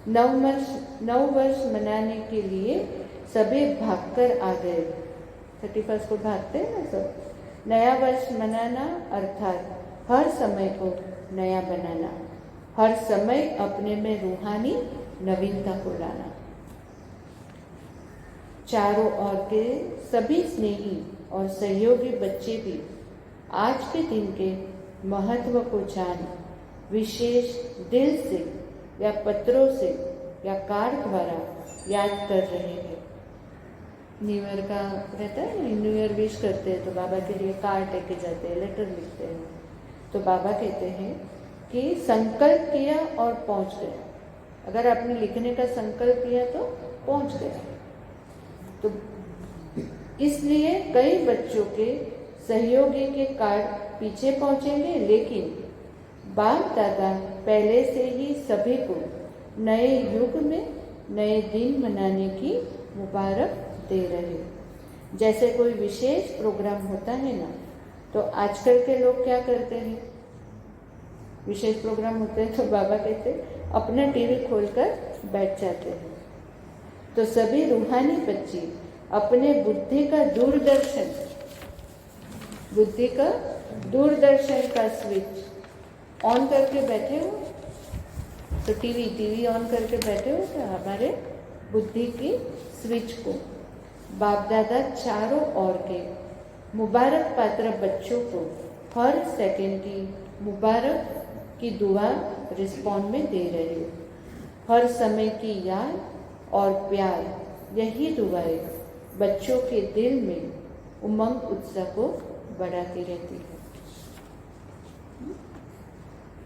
Speaker 1: 9 वर्ष मनाने के लिए सभी भागकर आ गए। 31 को भागते हैं ना सब। नया वर्ष मनाना अर्थात हर समय को नया बनाना, हर समय अपने में रूहानी नवीनता को लाना। चारों ओर के सभी स्नेही और सहयोगी बच्चे भी आज के दिन के महत्व को जान विशेष दिल से या पत्रों से या कार्ड द्वारा याद कर रहे हैं। न्यू ईयर का रहता है ना, न्यू ईयर विश करते हैं तो बाबा के लिए कार्ड लेके जाते हैं, लेटर लिखते हैं। तो बाबा कहते हैं कि संकल्प किया और पहुंच गया। अगर आपने लिखने का संकल्प किया तो पहुंच गया। तो इसलिए कई बच्चों के सहयोगी के कार्ड पीछे पहुंचेंगे, लेकिन बाप दादा पहले से ही सभी को नए युग में नए दिन मनाने की मुबारक दे रहे। जैसे कोई विशेष प्रोग्राम होता है ना, तो आजकल के लोग क्या करते हैं? विशेष प्रोग्राम होते हैं तो बाबा कहते अपना टीवी खोलकर बैठ जाते हैं। तो सभी रूहानी बच्चे अपने बुद्धि का दूरदर्शन का स्विच ऑन करके बैठे हो। तो टीवी ऑन करके बैठे हो क्या? हमारे बुद्धि की स्विच को बाप दादा चारों ओर के मुबारक पात्र बच्चों को हर सेकंड की मुबारक की दुआ रिस्पॉन्ड में दे रहे हो। हर समय की याद और प्यार, यही दुआएं बच्चों के दिल में उमंग उत्साह को बढ़ाती रहती है।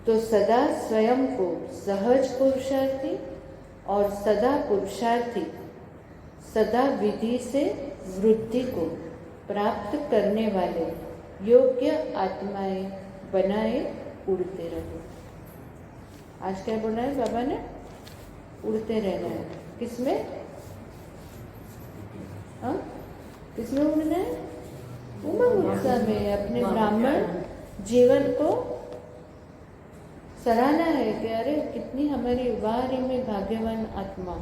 Speaker 1: तो सदा स्वयं को सहज पुरुषार्थी और सदा पुरुषार्थी सदा विधि से वृद्धि को प्राप्त करने वाले योग्य आत्माएं बनाए उड़ते रहो। आज क्या बोला है बाबा ने? उड़ते रहना है। किसमें? हाँ, किसमें उड़ना है? उमंग उत्साह में, अपने ब्राह्मण जीवन को सराहना है कि अरे कितनी हमारी वारी में भाग्यवान आत्मा,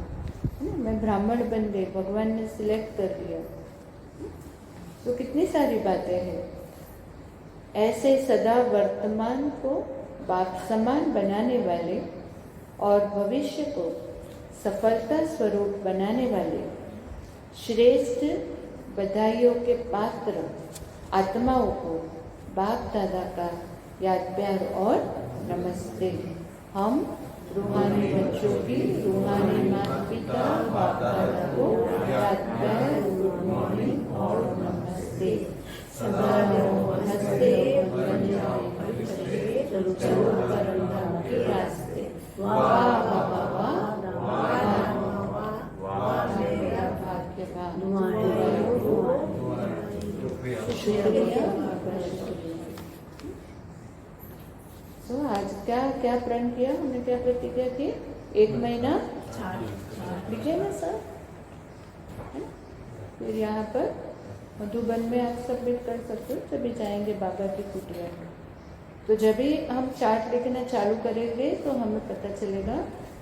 Speaker 1: मैं ब्राह्मण बन गई, भगवान ने सिलेक्ट कर लिया। तो कितनी सारी बातें हैं। ऐसे सदा वर्तमान को बाप समान बनाने वाले और भविष्य को सफलता स्वरूप बनाने वाले श्रेष्ठ बधाइयों के पात्र आत्माओं को बाप दादा का याद प्यार और नमस्ते। हम रूहानी बच्चों की रूहानी माता पिता बाप दादा को याद प्यार गुड मॉर्निंग और नमस्ते। सदा हंसते चलो परम धाम के रास्ते। वाह वाह वाह मेरा भाग्यवान। शुक्रिया। तो आज क्या प्रण किया हमने? क्या प्रतिज्ञा की? 1 महीना लिखे ना सर, है ना? फिर यहाँ पर मधुबन में आप सबमिट कर सकते हो, तभी जाएंगे बाबा की कुटिया। तो जब भी हम चार्ट लिखना चालू करेंगे तो हमें पता चलेगा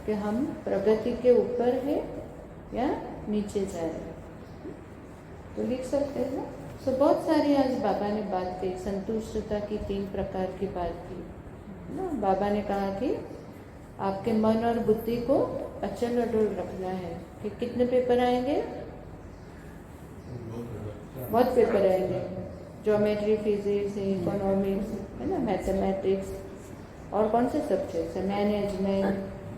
Speaker 1: कि हम प्रगति के ऊपर है या नीचे जा रहे हैं। तो लिख सकते हैं ना। तो बहुत सारी आज बाबा ने बात की, संतुष्टता की 3 प्रकार की बात की ना। बाबा ने कहा कि आपके मन और बुद्धि को अचल अडोल रखना है। कि कितने पेपर आएंगे? बहुत पेपर आएंगे। ज्योमेट्री, फिजिक्स, इकोनॉमिक्स, है ना, मैथमेटिक्स, और कौन से सब्जेक्ट्स है? मैनेजमेंट,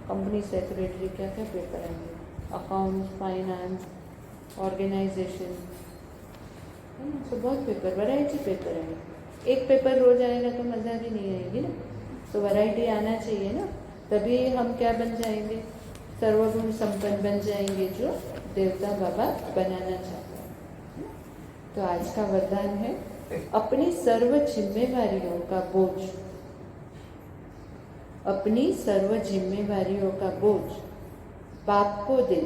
Speaker 1: कंपनी सेक्रेटरी, क्या क्या पेपर आएंगे? अकाउंट्स, फाइनेंस, ऑर्गेनाइजेशन, है ना। तो बहुत पेपर, वैरायटी पेपर है। एक पेपर रोज आएगा तो मज़ा भी नहीं आएगी ना। तो वैरायटी आना चाहिए ना, तभी हम क्या बन जाएंगे? सर्वगुण संपन्न बन जाएंगे, जो देवता बाबा बनाना चाहते हैं। तो आज का वरदान है, अपनी सर्व जिम्मेवारियों का बोझ, अपनी सर्व जिम्मेवारियों का बोझ बाप को दे,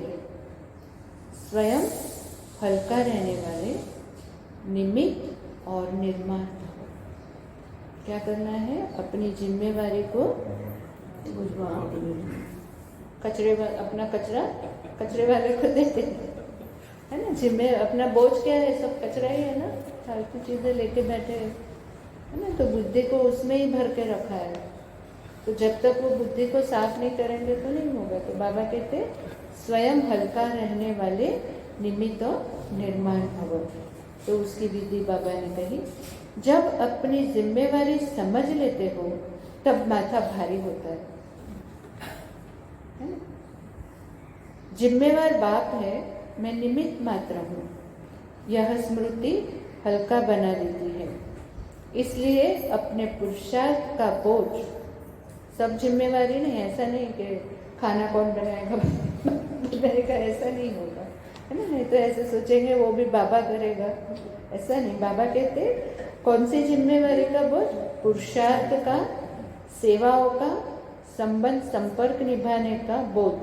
Speaker 1: स्वयं हल्का रहने वाले निमित्त और निर्माता। क्या करना है? अपनी जिम्मेवारी को अपना कचरे वाले को देते हैं, है ना। अपना बोझ क्या है? सब कचरा ही है ना, फालतू चीज़ें लेके बैठे हैं, है ना। तो बुद्धि को उसमें ही भर के रखा है। तो जब तक वो बुद्धि को साफ नहीं करेंगे तो नहीं होगा। तो बाबा कहते स्वयं हल्का रहने वाले निमित्त और निर्माण भव। तो उसकी विधि बाबा ने कही, जब अपनी जिम्मेवारी समझ लेते हो तब माथा भारी होता है ना? जिम्मेवार बाप है, मैं निमित्त मात्र हूँ, यह स्मृति हल्का बना देती है। इसलिए अपने पुरुषार्थ का बोझ, सब जिम्मेवारी नहीं, ऐसा नहीं कि खाना कौन बनाएगा बनाएगा, ऐसा नहीं होगा, है ना। नहीं तो ऐसे सोचेंगे वो भी बाबा करेगा, ऐसा नहीं। बाबा कहते कौन सी जिम्मेवारी का बोझ? पुरुषार्थ का, सेवाओं का, संबंध संपर्क निभाने का बोझ।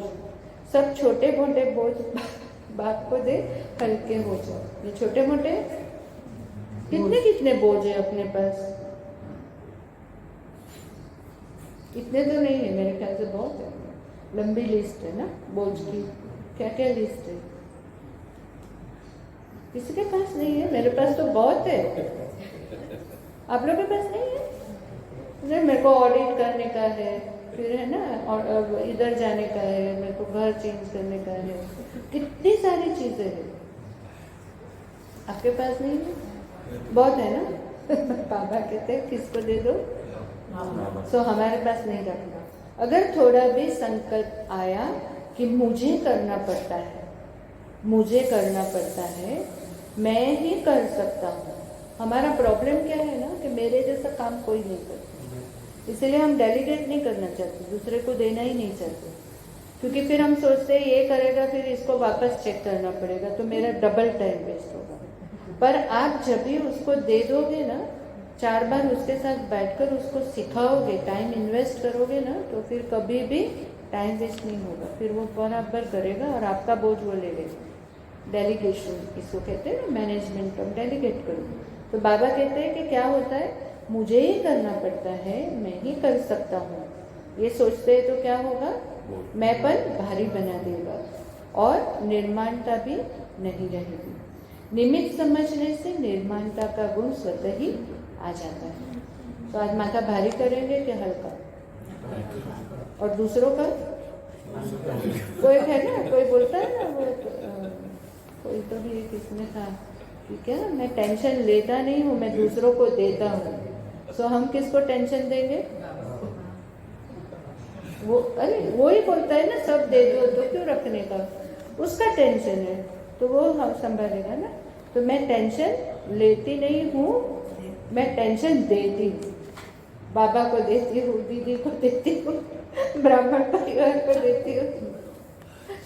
Speaker 1: सब छोटे मोटे बोझ बाप को दे, हल्के हो जाओ। ये छोटे मोटे कितने बोझ है अपने पास? इतने तो नहीं है मेरे ख्याल से, बहुत है, लंबी लिस्ट है ना बोझ की। क्या क्या लिस्ट है? किसी के पास नहीं है? मेरे पास तो बहुत है। आप लोगों के पास नहीं है? नहीं, मेरे को ऑडिट करने का है, फिर है ना, और इधर जाने का है, मेरे को घर चेंज करने का है, कितनी सारी चीजें हैं। आपके पास नहीं है? बहुत है ना। बाबा कहते हैं किसको दे दो, सो हमारे पास नहीं रखना। अगर थोड़ा भी संकल्प आया कि मुझे करना पड़ता है, मुझे करना पड़ता है, मैं ही कर सकता हूँ। हमारा प्रॉब्लम क्या है ना कि मेरे जैसा काम कोई नहीं करता, इसलिए हम डेलीगेट नहीं करना चाहते, दूसरे को देना ही नहीं चाहते। क्योंकि फिर हम सोचते हैं ये करेगा फिर इसको वापस चेक करना पड़ेगा तो मेरा डबल टाइम वेस्ट होगा। पर आप जब भी उसको दे दोगे ना, 4 बार उसके साथ बैठकर उसको सिखाओगे, टाइम इन्वेस्ट करोगे ना, तो फिर कभी भी टाइम वेस्ट नहीं होगा, फिर वो बराबर करेगा और आपका बोझ वो ले लेगा। डेलीगेशन इसको कहते हैं ना, मैनेजमेंट कम डेलीगेट करो। तो बाबा कहते हैं कि क्या होता है, मुझे ही करना पड़ता है, मैं ही कर सकता हूँ, ये सोचते हैं तो क्या होगा, मैंपन भारी बना देगा और निर्माणता भी नहीं रहेगी। निमित्त समझने से निर्माणता का गुण स्वतः ही आ जाता है। तो आज माथा भारी करेंगे कि हल्का, और दूसरों का कोई है ना, कोई बोलता है ना, वो कोई तो भी किसने कहा कि क्या मैं टेंशन लेता नहीं हूँ, मैं दूसरों को देता हूँ। सो हम किसको टेंशन देंगे? वो अरे वो ही बोलता है ना सब दे दो, तो क्यों रखने का, उसका टेंशन है तो वो हम संभालेगा ना। तो मैं टेंशन लेती नहीं हूँ, मैं टेंशन देती हूँ। बाबा को देती हूँ, दीदी को देती हूँ, ब्राह्मण परिवार को देती हूँ।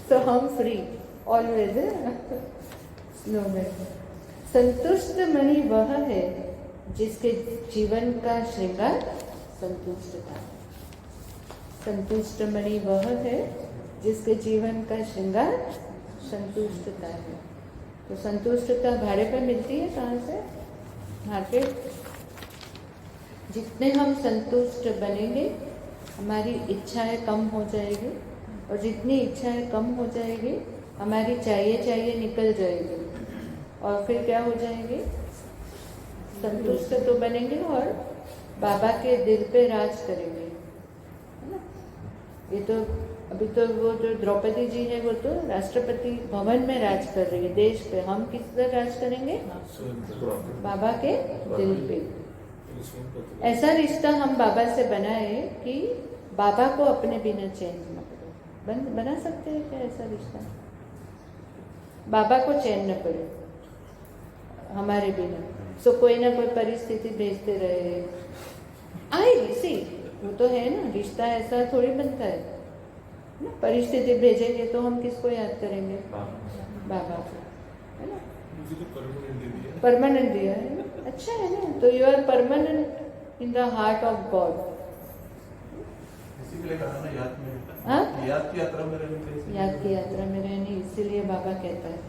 Speaker 1: तो हम फ्री ऑलवेज है। संतुष्ट मणि वह है जिसके जीवन का श्रृंगार संतुष्टता। संतुष्ट मणि वह है जिसके जीवन का श्रृंगार संतुष्टता है। तो संतुष्टता भाड़े पर मिलती है कहाँ से? मार्केट। जितने हम संतुष्ट बनेंगे हमारी इच्छाएं कम हो जाएगी, और जितनी इच्छाएं कम हो जाएगी हमारी चाहिए निकल जाएगी, और फिर क्या हो जाएंगे, संतुष्ट तो बनेंगे और बाबा के दिल पे राज करेंगे, है ना। ये तो अभी तो वो जो द्रौपदी जी है वो तो राष्ट्रपति भवन में राज कर रही है देश पे, हम किस तरह राज करेंगे? बाबा के दिल पे। ऐसा रिश्ता हम बाबा से बनाए कि बाबा को अपने बिना चैन न पड़े। बना सकते हैं क्या ऐसा रिश्ता? बाबा को चैन न पड़े हमारे बिना। सो कोई ना कोई परिस्थिति भेजते रहे, आएगी सी, वो तो है ना, रिश्ता ऐसा थोड़ी बनता है ना। परिस्थिति भेजेंगे तो हम किसको याद करेंगे? बाबा को, है ना। परमानेंट दिया है, अच्छा है ना। तो you are permanent in the heart of God. याद की यात्रा में रहने, इसीलिए बाबा कहता है।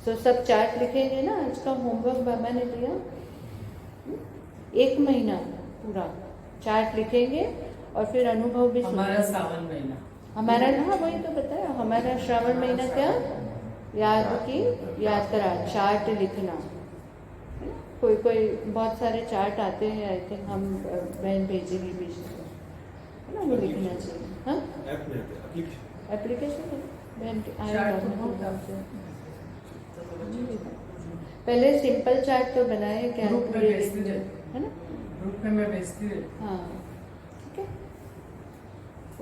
Speaker 1: तो सब चार्ट लिखेंगे ना, आज का होमवर्क बाबा ने दिया, 1 महीना पूरा चार्ट लिखेंगे और फिर अनुभव भी
Speaker 3: हमारा श्रावण महीना,
Speaker 1: हमारा ना, वही तो बताया, हमारा श्रावण महीना क्या, याद की यात्रा, चार्ट लिखना। कोई कोई बहुत सारे चार्ट आते हैं, आई थिंक हम बहन भेजेगी बीच में, है ना, वो लिखना चाहिए। हाँ, एप्लीकेशन बहन आएगा। पहले सिंपल चार्ट तो बनाए, क्या है ना,
Speaker 3: ग्रुप में मैं भेजती हूँ।
Speaker 1: हाँ, ठीक है,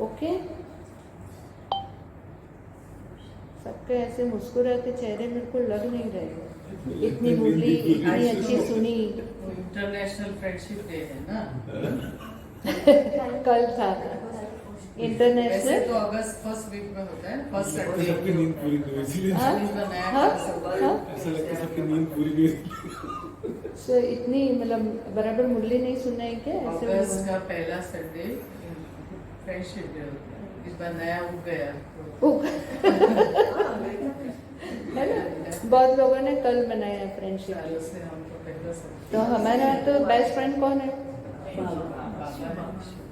Speaker 1: ओके। सबके ऐसे मुस्कुराते चेहरे मेरे को लग नहीं रहे, इतनी मुरली इतनी अच्छी सुनी।
Speaker 3: इंटरनेशनल फ्रेंडशिप डे है ना,
Speaker 1: कल था इंटरनेशनल।
Speaker 3: वैसे तो अगस्त फर्स्ट वीक में होता है, फर्स्ट
Speaker 2: सबकी
Speaker 3: संडे।
Speaker 2: नींद पूरी नहीं हुई, इसलिए
Speaker 1: हाँ?
Speaker 2: ऐसा लगता है सबकी नींद पूरी नहीं हुई।
Speaker 1: सो इतनी मतलब बराबर मुरली नहीं सुनना है क्या? ऐसे
Speaker 3: अगस्त का पहला संडे फ्रेंडशिप डे होता है, इस बार नया उग गया।
Speaker 1: है ना, बहुत लोगों ने कल मनाया फ्रेंडशिप डे।
Speaker 3: से हम तो पहला संडे।
Speaker 1: तो हमारा तो बेस्ट फ्रेंड कौन है?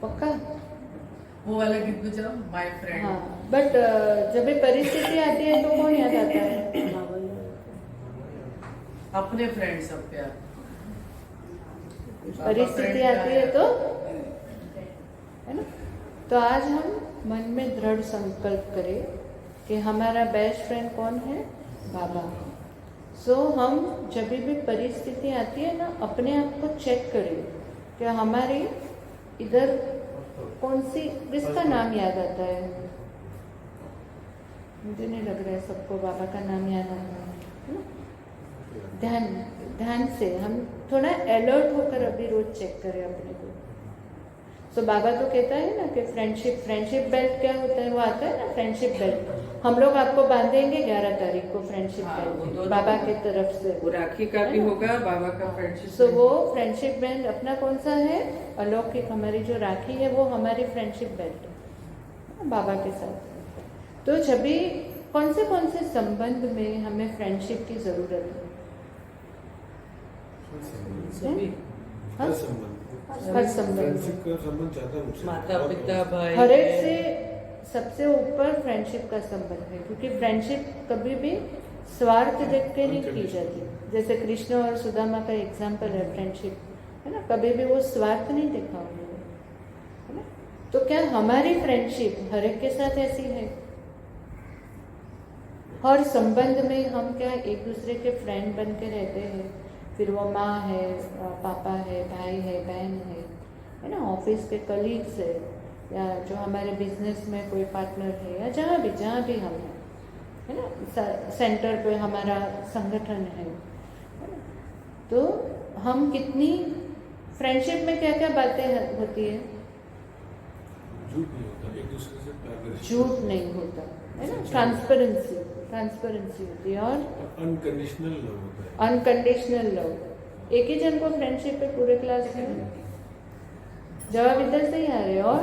Speaker 1: पक्का?
Speaker 3: वो वाला गीत बजाओ, माय फ्रेंड।
Speaker 1: हाँ, बट जब भी परिस्थिति आती है तो कौन याद आता है?
Speaker 3: अपने फ्रेंड सब प्यार।
Speaker 1: परिस्थिति आती है तो, है ना। तो आज हम मन में दृढ़ संकल्प करें कि हमारा बेस्ट फ्रेंड कौन है? बाबा। सो हम जब भी परिस्थिति आती है ना, अपने आप को चेक करें कि हमारी इधर कौन सी, किसका नाम याद आता है? मुझे नहीं लग रहा है सबको बाबा का नाम याद आता है ना। ध्यान से हम थोड़ा अलर्ट होकर अभी रोज चेक करें अपने को। तो बाबा तो कहता है ना कि फ्रेंडशिप बेल्ट क्या होता है, वो आता है ना फ्रेंडशिप बेल्ट, हम लोग आपको बांधेंगे 11 तारीख को फ्रेंडशिप बेल्ट बाबा की तरफ से।
Speaker 3: वो राखी का भी होगा, बाबा का फ्रेंडशिप।
Speaker 1: तो वो फ्रेंडशिप बेल्ट अपना कौन सा है, अलौकिक, हमारी जो राखी है वो हमारी फ्रेंडशिप बेल्ट है बाबा के साथ। तो जब भी कौन से संबंध में हमें फ्रेंडशिप की जरूरत है?
Speaker 2: हर संबंध,
Speaker 1: हर संबंध,
Speaker 2: फ्रेंडशिप का संबंध ज्यादा
Speaker 3: माता पिता भाई,
Speaker 1: हर एक से सबसे ऊपर फ्रेंडशिप का संबंध है, क्योंकि फ्रेंडशिप कभी भी स्वार्थ देख के नहीं की जाती। जैसे कृष्ण और सुदामा का एग्जाम्पल है फ्रेंडशिप, है ना, कभी भी वो स्वार्थ नहीं देखा उन्होंने, है ना। तो क्या हमारी फ्रेंडशिप हर एक के साथ ऐसी है? हर संबंध में हम क्या एक दूसरे के फ्रेंड बन के रहते हैं? फिर वो माँ है, पापा है, भाई है, बहन है ना, ऑफिस के कलीग्स है, या जो हमारे बिजनेस में कोई पार्टनर है, या जहाँ भी हम हैं, है ना, सेंटर पे हमारा संगठन है ना। तो हम कितनी फ्रेंडशिप में क्या क्या बातें होती है?
Speaker 2: झूठ नहीं होता, एक दूसरे से प्यार करते हैं।
Speaker 1: झूठ नहीं होता है ना, ट्रांसपेरेंसी होती है, और
Speaker 2: अनकंडीशनल लव होता है।
Speaker 1: Unconditional love. एक ही जन को फ्रेंडशिप पे पूरे क्लास में जवाब इधर से ही आ रहे, और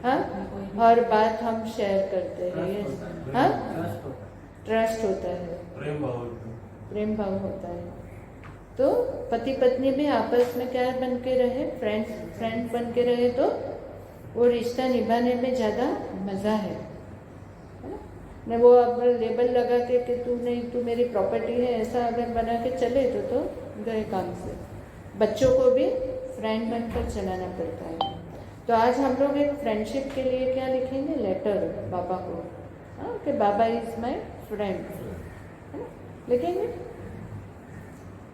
Speaker 1: हाँ, हर बात हम शेयर करते हैं, हाँ, ट्रस्ट होता है, प्रेम भाव होता है। तो पति पत्नी भी आपस में क्या बन के रहे, फ्रेंड बन के रहे, तो वो रिश्ता निभाने में ज़्यादा मज़ा है ना। वो अब लेबल लगा के कि तू मेरी प्रॉपर्टी है, ऐसा अगर बना के चले तो गए काम से। बच्चों को भी फ्रेंड बनकर चलाना पड़ता है। तो आज हम लोग एक फ्रेंडशिप के लिए क्या लिखेंगे, लेटर बाबा को, हाँ, कि बाबा इज माय फ्रेंड, है ना, लिखेंगे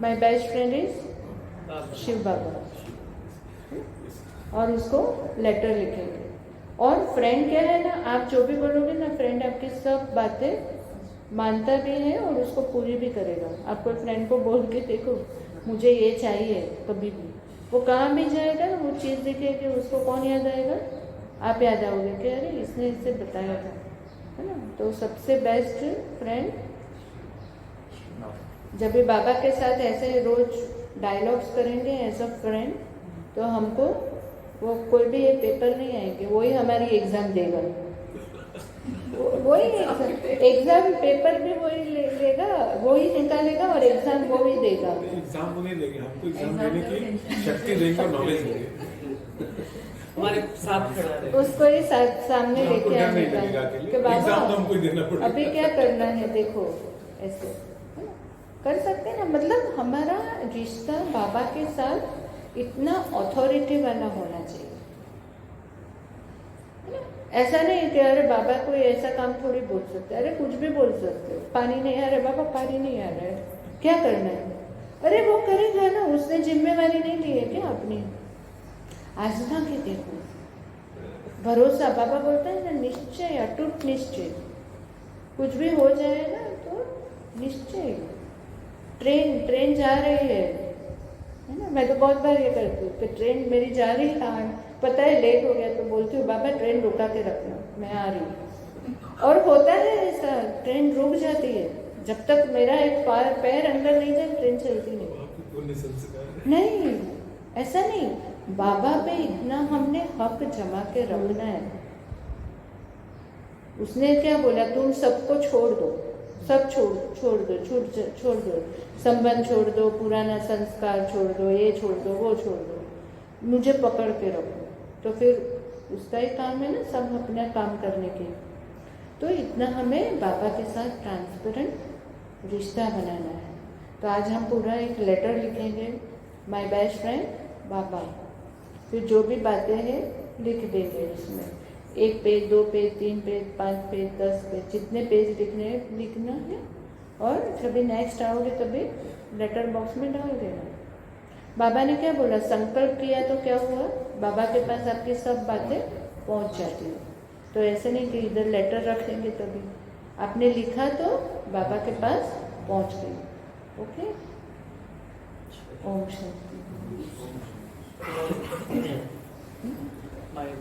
Speaker 1: my best friend is Shiv Baba, और उसको लेटर लिखेंगे। और फ्रेंड क्या है ना, आप जो भी बोलोगे ना, फ्रेंड आपकी सब बातें मानता भी है और उसको पूरी भी करेगा। आप कोई फ्रेंड को बोल के देखो मुझे ये चाहिए, कभी भी वो कहाँ भी जाएगा ना, वो चीज़ दिखेगी, उसको कौन याद आएगा? आप याद आओगे कि अरे इसने इससे बताया था, है ना। तो सबसे बेस्ट फ्रेंड, जब भी बाबा के साथ ऐसे रोज डायलॉग्स करेंगे एज अ फ्रेंड, तो हमको वो कोई भी ये पेपर नहीं आएंगे, वही हमारी एग्जाम देगा, वही एग्जाम पेपर भी वही लेगा, वही निकालेगा, और एग्जाम वो ही देगा।
Speaker 2: एग्जाम वो नहीं देंगे, हमको एग्जाम देने की शक्ति देंगे और नॉलेज देंगे,
Speaker 3: हमारे साथ खड़ा रहे,
Speaker 1: उसको ही सामने लेके आने का कि बाबा
Speaker 2: हमको देना पड़ेगा,
Speaker 1: अभी क्या करना है, देखो ऐसे, है ना, कर सकते हैं ना। मतलब हमारा रिश्ता बाबा के साथ इतना अथॉरिटी वाला होना चाहिए, है ना। ऐसा नहीं कि अरे बाबा कोई ऐसा काम थोड़ी बोल सकते, अरे कुछ भी बोल सकते हो, पानी नहीं आ रहा है बाबा, पानी नहीं आ रहा है, क्या करना है, अरे वो करेगा ना, उसने जिम्मेवारी नहीं ली है क्या अपनी? आजमा के देखो, भरोसा, बाबा बोलता है ना, निश्चय, अटूट निश्चय, कुछ भी हो जाए ना तो निश्चय। ट्रेन जा रही है ना, मैं तो बहुत बार ये करती हूँ कि ट्रेन मेरी जा रही है, पता है लेट हो गया, तो बोलती हूँ बाबा ट्रेन रुका के रखना, मैं आ रही हूँ। और होता है ऐसा, ट्रेन रुक जाती है, जब तक मेरा एक पैर अंदर नहीं जाए ट्रेन चलती नहीं। ऐसा नहीं, बाबा पे इतना हमने हक जमा के रखना है। उसने क्या बोला, तुम सबको छोड़ दो, सब छोड़ दो, संबंध छोड़ दो, पुराना संस्कार छोड़ दो, ये छोड़ दो, वो छोड़ दो, मुझे पकड़ के रखो। तो फिर उसका ही काम है ना सब अपना काम करने के। तो इतना हमें बाबा के साथ ट्रांसपेरेंट रिश्ता बनाना है। तो आज हम पूरा एक लेटर लिखेंगे, माय बेस्ट फ्रेंड बाबा। फिर जो भी बातें हैं लिख देंगे इसमें, 1 page, 2 page, 3 page, 5 page, 10 page, जितने पेज लिखना है। और जब भी नेक्स्ट आओगे तभी लेटर बॉक्स में डाल देना। बाबा ने क्या बोला, संकल्प किया तो क्या हुआ, बाबा के पास आपकी सब बातें पहुंच जाती है। तो ऐसे नहीं कि इधर लेटर रखेंगे तभी, आपने लिखा तो बाबा के पास पहुंच गई। ओके, ओम शांति।
Speaker 2: Bye.